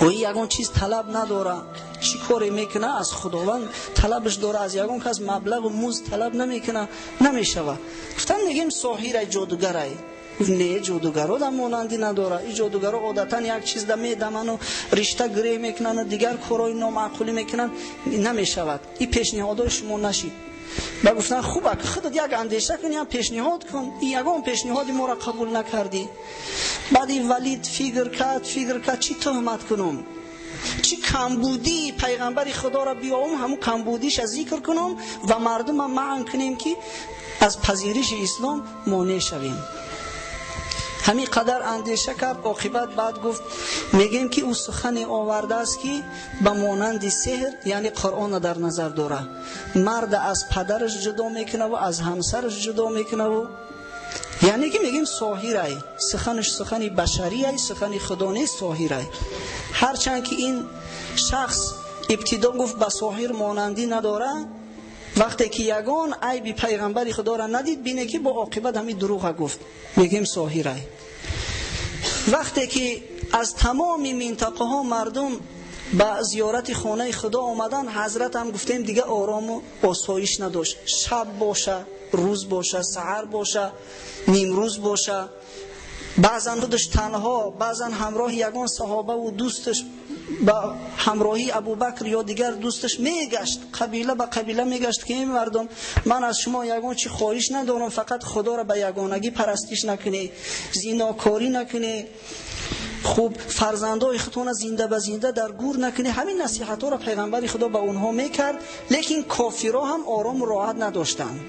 و یگان چیز طلب نداره، چی کاری میکنه از خداوند طلبش داره، از یگان کس مبلغ و موز طلب نمیکنه، نمیشوه. گفتن میگیم ساحر جادوگره. نه، جادوگرا در مانندی نداره. این جادوگرا عادتا یک چیز در میدمن و رشته گره میکنن و دیگر کارهای نامعقولی میکنن، نمیشود. این پیشنهادهای شما نشید. و گفتن خوبه که خودت یک اندیشه کنی هم پیشنهاد کن، این یگان پیشنهاد ما را قبول نکردی. بعد این ولید فکر کرد چی تهمت کنم، چی کمبودی پیغمبر خدا را بیایم همون کمبودیش از ذکر کنم و مردم هم معن کنیم که از پذیرش اسلام مانع شویم. همین قدر اندیشه کرد. عاقبت بعد گفت میگیم که او سخن آورده است که به مانند سحر، یعنی قرآن در نظر داره. مرد از پدرش جدا میکنه و از همسرش جدا میکنه و یعنی که میگیم ساحره. سخنش سخنی بشری، سخنی خدا نیست، ساحره. هرچند که این شخص ابتدا گفت به ساحر مانندی نداره، وقتی که یگان عیب پیغمبر خدا را ندید بینه که با عاقبت همین دروغ گفت، میگیم ساحره. وقتی که از تمام منطقه ها مردم با زیارت خانه خدا آمدن، حضرت هم گفتیم دیگه آرام و آسایش نداشت. شب باشه، روز باشه، سحر باشه، نیمروز باشه، بعضا خودش تنها، بعضا همراه یگان صحابه و دوستش با همراهی ابوبکر یا دیگر دوستش میگشت، قبیله به قبیله میگشت که این مردم من از شما یگان چی خواهش ندارم، فقط خدا را به یگانگی پرستش نکنی، زیناکاری نکنی، خوب فرزندای خودتون زنده به زنده در گور نکنی. همین نصیحت ها را پیغمبر خدا به اونها میکرد. لیکن کافرها هم آرام و راحت نداشتن.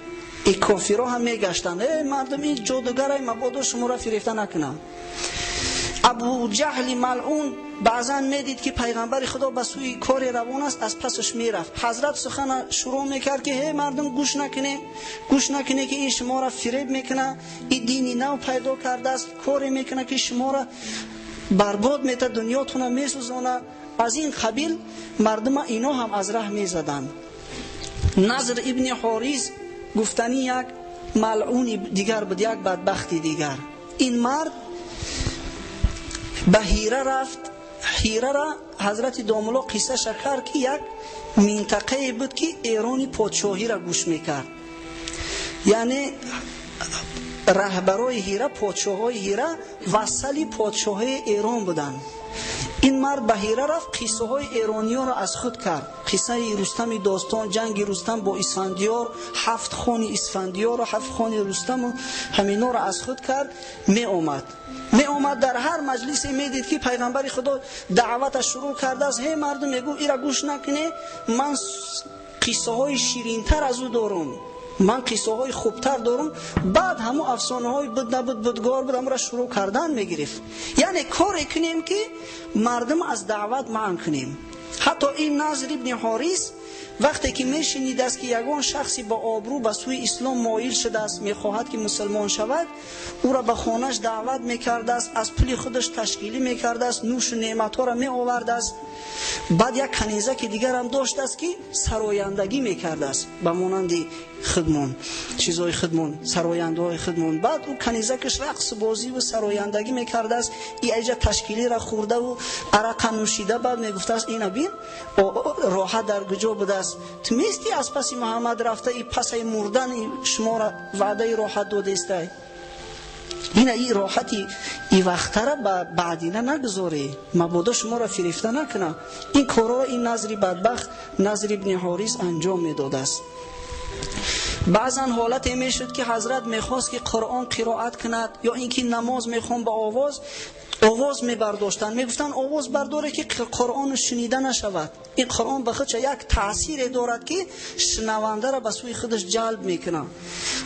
این کافرها هم میگشتن مردم این جادوگرای مبادا شما را فریفته نکنم. ابو جهل ملعون بعضا میدید که پیغمبر خدا به سوی کار روان است، از پسش میرفت. حضرت سخن شروع میکرد که هی مردم گوش نکنه که این شما را فریب میکنه، این دینی نو پیدا کرده است، کاری میکنه که شما را برباد میته، دنیاتون را میسوزانه. از این قبیل مردم اینا هم از ره میزدن. نضر ابن حارث گفتنی یک ملعونی دیگر بود، یک بدبختی دیگر. این مرد به هیره رفت هیره را حضرت داملا قصه شکر که یک منطقه بود که ایرانی پادشاهی را گوش میکرد. یعنی رهبرای هیره، پادشاهای هیره وصلی پادشاهی ایران بودند. این مرد به هیره رفت، قصه های ایرانی ها را از خود کرد. قصه رستم داستان، جنگ رستم با اسفندیار، 7 خان اسفندیار و 7 خان رستم، همینا را از خود کرد. می اومد در هر مجلسی میدید که پیغمبر خدا دعوت شروع کرده است. هی مردم میگو ایرا گوش نکنه، من قصه های شیرین تر از او دارم، من قصه های خوبتر دارم. بعد همون افسانه های بود نبود بودگار بود را شروع کردن میگرفت. یعنی کاری کنیم که مردم از دعوت منع کنیم. حتی این نضر ابن حارث وقتی که میشنید است که یگان شخصی با آبرو به سوی اسلام مایل شده است، میخواهد که مسلمان شود، او را به خانهش دعوت میکرده است، از پول خودش تشکیلی میکرده است، نوش و نعمت ها را می آورده است. بعد یک کنیزه که دیگر هم داشت است که سرایندگی میکرده است، به مانند خدمون، چیزای خدمون، سراینده های خدمون. بعد او کنیزه کش رقص بازی و سرایندگی میکرده است. ای ایجا تشکیلی را خورده و عرق نوشیده. بعد میگفته است اینا بین راحت در کجا بوده است، تو میستی از پس محمد رفته، ای پس مردن شما را وعده راحت داده است. این راحتی این وقت را بعدینه نگذاری، مبادا شما را فریفته نکنه. این کارا را این نظری بدبخت نظر ابن حارث انجام میداد است. بعضا حالت می شد که حضرت میخواست که قرآن قرائت کند، یا اینکه نماز میخوان به آواز میبرداشتن، میگفتن آواز برداره که قرآن شنیده نشود. این قرآن به خودش یک تأثیر دارد که شنونده را به سوی خودش جلب میکنه.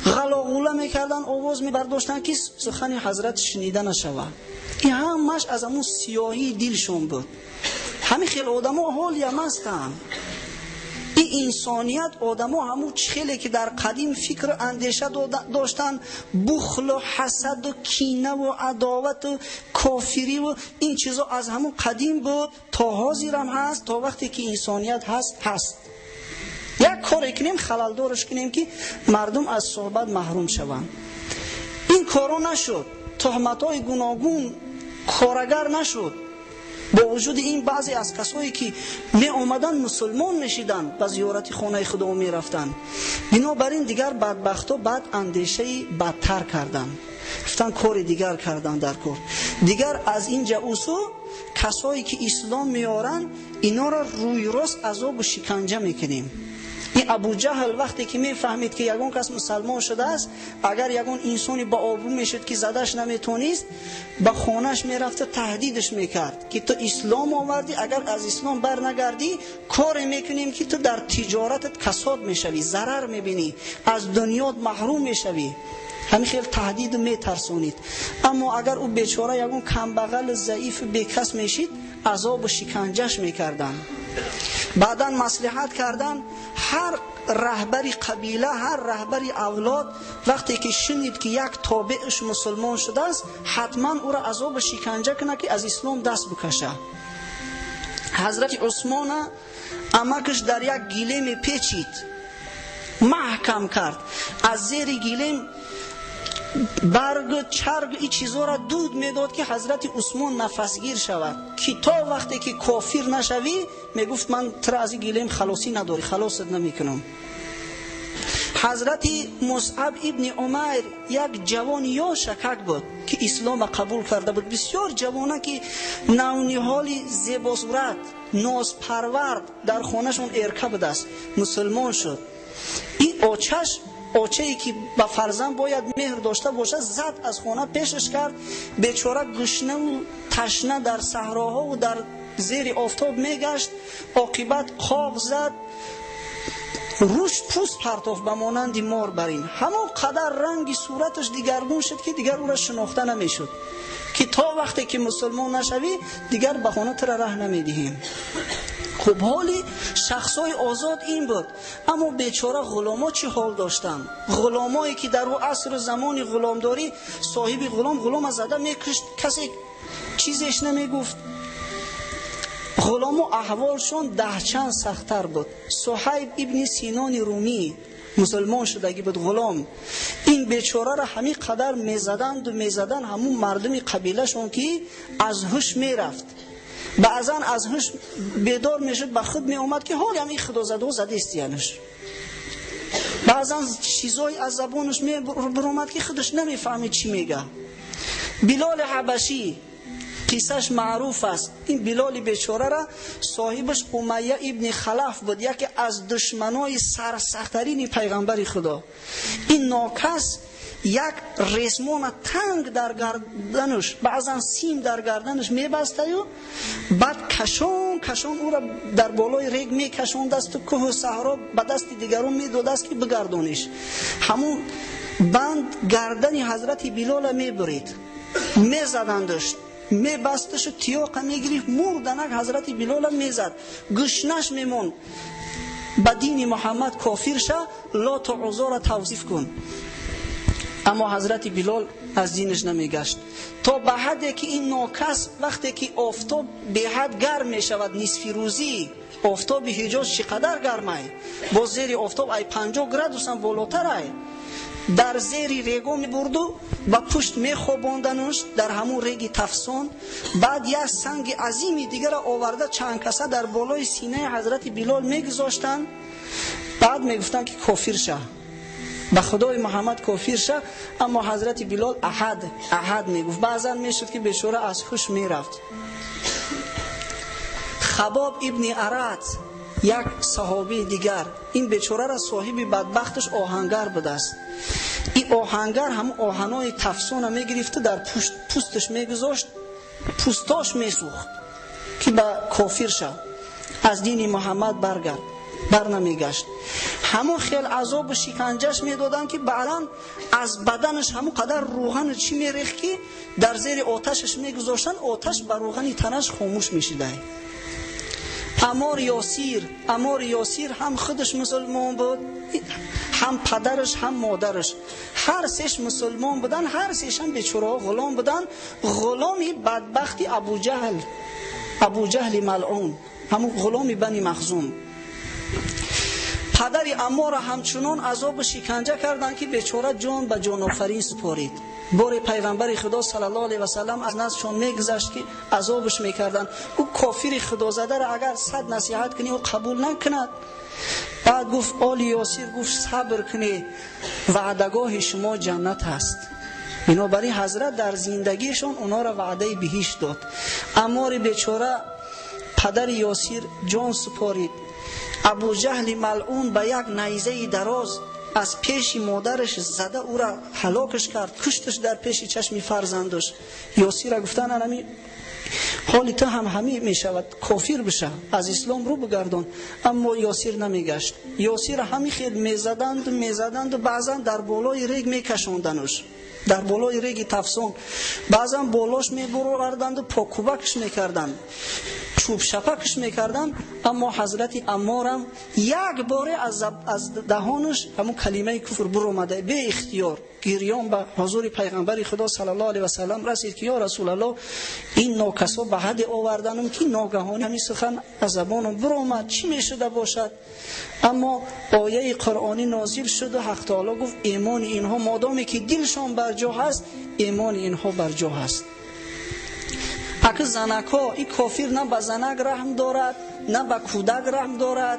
غلاغوله میکردن، آواز میبرداشتن که سخن حضرت شنیده نشود. این همش از همون سیاهی دلشون بود. همین خیلی آدم ها حالی هم هستن. این انسانیت آدم ها همون خیلی که در قدیم فکر و اندیشه داشتن، بخل و حسد و کینه و عداوت و کافری و این چیزا از همون قدیم بود تا حاضر هم هست، تا وقتی که انسانیت هست. یک کار کنیم خلل دارش کنیم که مردم از صحبت محروم شوند. این کارو نشد، تهمت های گوناگون کارگر نشد. با وجود این بعضی از کسایی که می آمدن مسلمان میشیدن، به زیارت خانه خدا می رفتن، بنابراین دیگر بدبختا بعد اندیشه بدتر کردن، رفتن کار دیگر کردن. در کار دیگر از این جاسو کسایی که اسلام میارن اینا را روی راست عذاب و شکنجه میکنیم. این ابو جهل وقتی که میفهمید که یگان کس مسلمان شده است، اگر یگان انسانی با آبرو میشد که زدش نمیتونست، به خانهش میرفت تهدیدش میکرد که تو اسلام آوردی، اگر از اسلام بر نگردی کار میکنیم که تو در تجارتت کساد میشوی، ضرر میبینی، از دنیات محروم میشوی. همین خیلی تهدید میترسونید. اما اگر او بیچاره یگان کمبغل ضعیف بیکس میشید، عذاب و شکنجهش میکردن. بعداً مصلحت کردن هر رهبری قبیله، هر رهبری اولاد وقتی که شنید که یک تابعش مسلمان شده است، حتما او را عذاب و شکنجه کنه که از اسلام دست بکشه. حضرت عثمان امکش در یک گلیم پیچید، محکم کرد، از زیر گلیم برگ چرگ این چیزا را دود میداد که حضرت عثمان نفسگیر شود، که تا وقتی که کافر نشوی میگفت من تر از این گلیم خلاصی نداری، خلاصت نمیکنم. حضرت مصعب ابن عمیر یک جوان یا شکک بود که اسلام قبول کرده بود. بسیار جوانه که نونیحالی زیبا صورت، ناز پرورد، در خانهشون ارکه بود است، مسلمان شد. این آچه‌ای که به فرزند باید مهر داشته باشه زد، از خانه پیشش کرد. بیچاره گشنه و تشنه در صحراها و در زیر آفتاب میگشت، عاقبت قاق زد، روش پوست پرتاف به مانند مار برین. همون قدر رنگی صورتش دیگرگون شد که دیگر او را شناخته نمیشد، که تا وقتی که مسلمان نشوی دیگر به خانه تر ره نمیدهیم. خب حالی شخصای آزاد این بود. اما بیچاره غلاما چی حال داشتن؟ غلامایی که در او عصر زمان غلامداری صاحب غلام از زده میکشت، کسی چیزش نمیگفت. غلاما احوالشون ده چند سخت‌تر بود. صهیب ابن سینان رومی مسلمان شدگی بود غلام. این بیچاره را همین قدر میزدن همون مردم قبیله شون که از هوش میرفت. بعضا از هوش بیدار میشد، به خود می اومد که حالی هم این خدا زده و زده است یعنیش. بعضا چیزای از زبانش می برومد که خودش نمیفهمید چی میگه. بلال حبشی قصهش معروف است. این بلال بیچاره را صاحبش امیه ابن خلف بود، یکی از دشمنای سرسخت‌ترین پیغمبر خدا. این ناکس یک ریسمان تنگ در گردنش، بعضا سیم در گردنش میبسته و بعد کشون او را در بالای ریگ میکشوند است و کوه و صحرا به دست دیگران میداد است که بگردانش. همون بند گردن حضرت بلال میبرید، میزدندش، میبستش و تیاق میگریف، مردنک حضرت بلال میزد، گشنش میمون. به دین محمد کافر شه، لات و عزا را توصیف کن. اما حضرت بلال از دینش نمیگشت، تا به حدی که این ناکس وقتی که آفتاب به حد گرم می شود، نصف روزی آفتاب حجاز چقدر گرمه، با زیر آفتاب ای 50 گرادوس هم بالاتر ای، در زیر ریگو می برد و با پشت می خواباندنش در همون ریگ تفسون. بعد یک سنگ عظیمی دیگر را آورده چند کسه در بالای سینه حضرت بلال می گذاشتن. بعد می گفتن که کافر شه، به خدای محمد کافر شه. اما حضرت بلال احد میگفت. بعضا میشد که بیچاره از هوش میرفت. خباب ابن ارت یک صحابی دیگر، این بیچاره را صاحب بدبختش آهنگر بوده است. این آهنگر هم آهنای تفسون میگرفت در پوستش میگذاشت، پوستاش میسوخت که به کافر شه، از دین محمد بر نمیگشت. همون خیل عذاب و شکنجهش میدادن که بعداً از بدنش همون قدر روغن چی میریخت که در زیر آتشش میگذاشتن، آتش بر روغن تنش خاموش میشیده. عمار یاسیر هم خودش مسلمان بود، هم پدرش هم مادرش، هر سهش مسلمان بودن، هر سهش هم بیچاره غلام بودن. غلامی بدبختی ابو جهل ملعون، همون غلامی بنی مخزوم. پدر عمار همچنان عذاب و شکنجه کردند که بیچاره جان به جان آفرین سپارید. بار پیغمبر خدا صلی الله علیه و سلم از نزدشون میگذشت که عذابش میکردند. او کافر خدا زده را اگر 100 نصیحت کنی و قبول نکند. بعد گفت آل یاسیر، گفت صبر کنی، وعدگاه شما جنت هست. بنابراین حضرت در زندگیشون اونا را وعده بهشت داد. عمار بیچاره پدر یاسیر جان سپارید. ابو جهل ملعون به یک نیزه دراز از پیش مادرش زده او را هلاکش کرد، کشتش در پیش چشم فرزندش. یاسیر را گفتن انمی حالی تو هم همی می شود کافر بشه، از اسلام رو بگردان. اما یاسیر نمیگشت. یاسیر همی خیل میزدند و بعضا در بالای ریگ میکشاندنش، در بالای ریگ تفسون. بعضا بالاش میبردند و پاکوبکش میکردند، چوب شپکش میکردن. اما حضرت عمارم یک باره از دهانش همون کلمه کفر بر اومده، به اختیار گریان به حضور پیغمبر خدا صلی الله علیه و سلم رسید که یا رسول الله، این ناکسا به حد آوردنم که ناگهانی همین سخن از زبانم بر اومد، چی میشده باشد؟ اما آیه قرآنی نازل شد و حق تعالی گفت ایمان اینها مادامی که دلشان بر جا هست، ایمان اینها بر جا هست. اگه زنک ها، این کافر نه به زنک رحم دارد نه به کودک رحم دارد.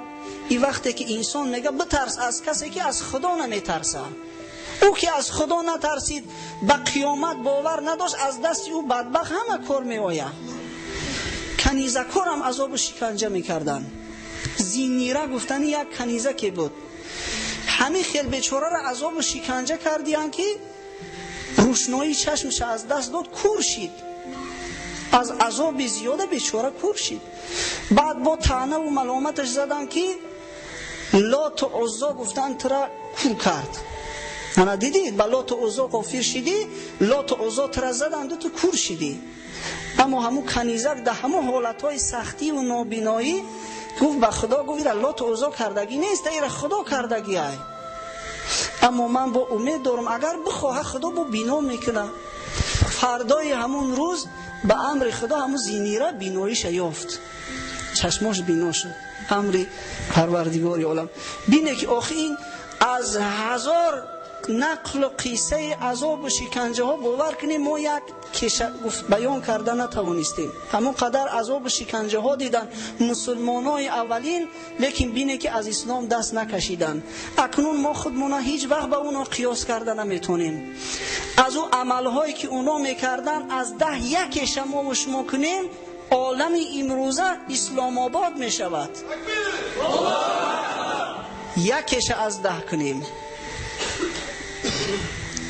این وقتی که انسان میگه بترس از کسی که از خدا نمیترسه، او که از خدا نترسید به قیامت باور نداشت، از دست او بدبخت همه کار میآید. کنیزکار هم عذاب شکنجه میکردن. زینیره گفتن یک کنیزکی بود، همین خیل بیچاره را عذاب شکنجه کردیان که روشنایی چشمش از دست داد، کور شید. از عذاب زیاده بیچاره کور شید. بعد با طعنه و ملامتش زدن که لات و عزا گفتن ترا کور کرد. انا دیدید با لات و عزا کافر شدی، لات و عزا ترا زدن تو کور شدی. اما همون کنیزک در همون حالتهای سختی و نابینایی گفت به خدا، گفت لات و عزا کردگی نیست، ایره خدا کردگی ای. اما من با امید دارم اگر بخواه خدا با بینا میکنه. فردای همون روز به امر خدا همون زینیره بیناییش یافت، چشماش بینا شد. امر پروردگار عالم. بینه که آخه این از 1000 نقل و قصه عذاب و شکنجه ها باور کنیم ما یک بیان کرده نتوانستیم. همون قدر عذاب و شکنجه ها دیدن مسلمان های اولین، لیکن بینه که از اسلام دست نکشیدن. اکنون ما خودمون هیچ وقت با اونا قیاس کرده نمیتونیم. از او عمل هایی که اونا میکردن از 10 یکش ما و شما کنیم، عالم امروزه اسلام آباد میشود. یکش از 10 کنیم.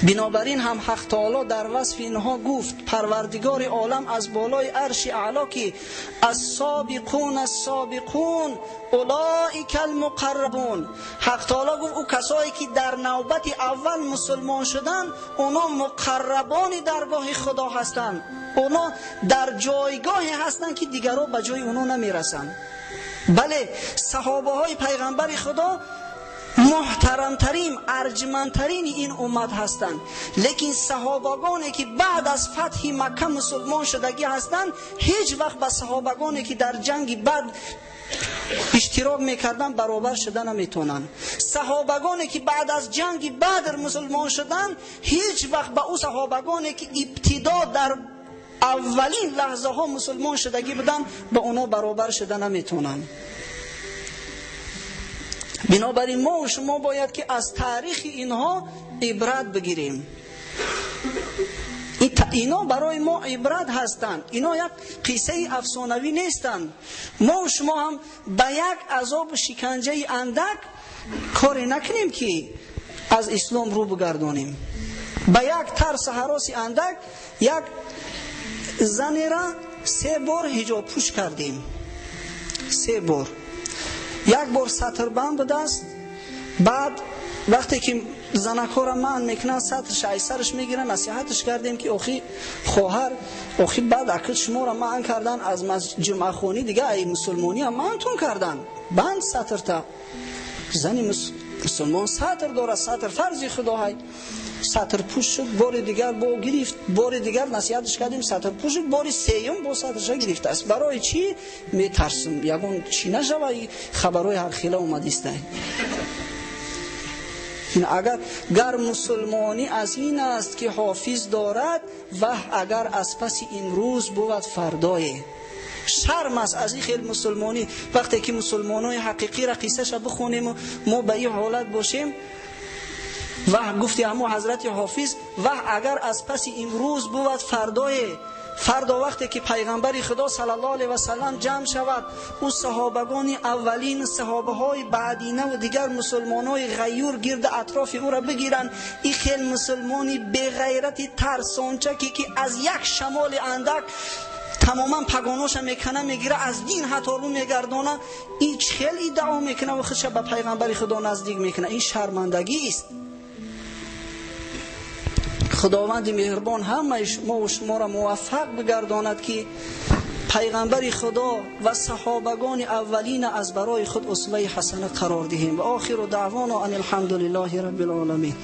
بنابراین هم حق تعالی در وصف اینها گفت پروردگار عالم از بالای عرش اعلا که السابقون السابقون اولئک المقربون. حق تعالی گفت او کسایی که در نوبت اول مسلمان شدن اونا مقربان درگاه خدا هستند. اونا در جایگاهی هستند که دیگران به جای اونا نمیرسن. بله صحابه های پیغمبر خدا محترمترین ارجمندترین این امت هستند، لیکن صحابگانی که بعد از فتح مکه مسلمان شدگی هستند هیچ وقت با صحابگانی که در جنگ بدر اشتراک میکردن برابر شدن نمیتونن. صحابگانی که بعد از جنگ بدر مسلمان شدن هیچ وقت با او صحابگانی که ابتدا در اولین لحظه ها مسلمان شدگی بودن با اونا برابر شدن نمیتونن. بنابراین ما و شما باید که از تاریخ اینها عبرت بگیریم. اینا برای ما عبرت هستند. اینا یک قصه افسانوی نیستند. ما و شما هم به یک عذاب و شکنجه اندک کاری نکنیم که از اسلام رو بگردانیم. به یک ترس هراس اندک یک زنی را 3 بار حجاب پوش کردیم. 3 بار. یک بار سطر بند به دست، بعد وقتی که زنکا را من میکنن سطرش ایسرش میگیرن نصیحتش کردیم که اخی خواهر اخی بعد اکل شما را من کردن از جمعه خونی دیگه ای مسلمانی هم منتون کردن بند سطر تا. زنی مسلمان سطر داره، سطر فرضی خدا های. سطر پوش شد، بار دیگر با گرفت، بار دیگر نصیحتش کردیم سطر پوش شد، بار سیوم با سطرش گرفت است. برای چی؟ میترسم یگون چی نشوه خبرهای هر خیله اومده است. این اگر گر مسلمانی از این است که حافظ دارد و اگر از پس امروز بود فردای. شرم است از این خیل مسلمانی وقتی که مسلمانای حقیقی را قصهش بخونیم و ما به این حالت باشیم. و گفتی همو حضرت حافظ و اگر از پس امروز بود فردای. فردا وقتی که پیغمبر خدا صلی الله علیه و سلم جمع شود او صحابگان اولین صحابه های بعدینه و دیگر مسلمان های غیور گرد اطراف او را بگیرن، این خیل مسلمانی به غیرت ترسانچکی که از یک شمال اندک تماما پگانوش میکنه میگیره از دین حتی رو میگردانه، این خیلی ادعا میکنه و خودش به پیغمبر خدا نزدیک میکنه. این شرمندگی است. خداوند مهربان همه ما و شما را موفق بگرداند که پیغمبر خدا و صحابگان اولین از برای خود اسوه حسنه قرار دهیم. و آخر دعوانا ان الحمد لله رب العالمین.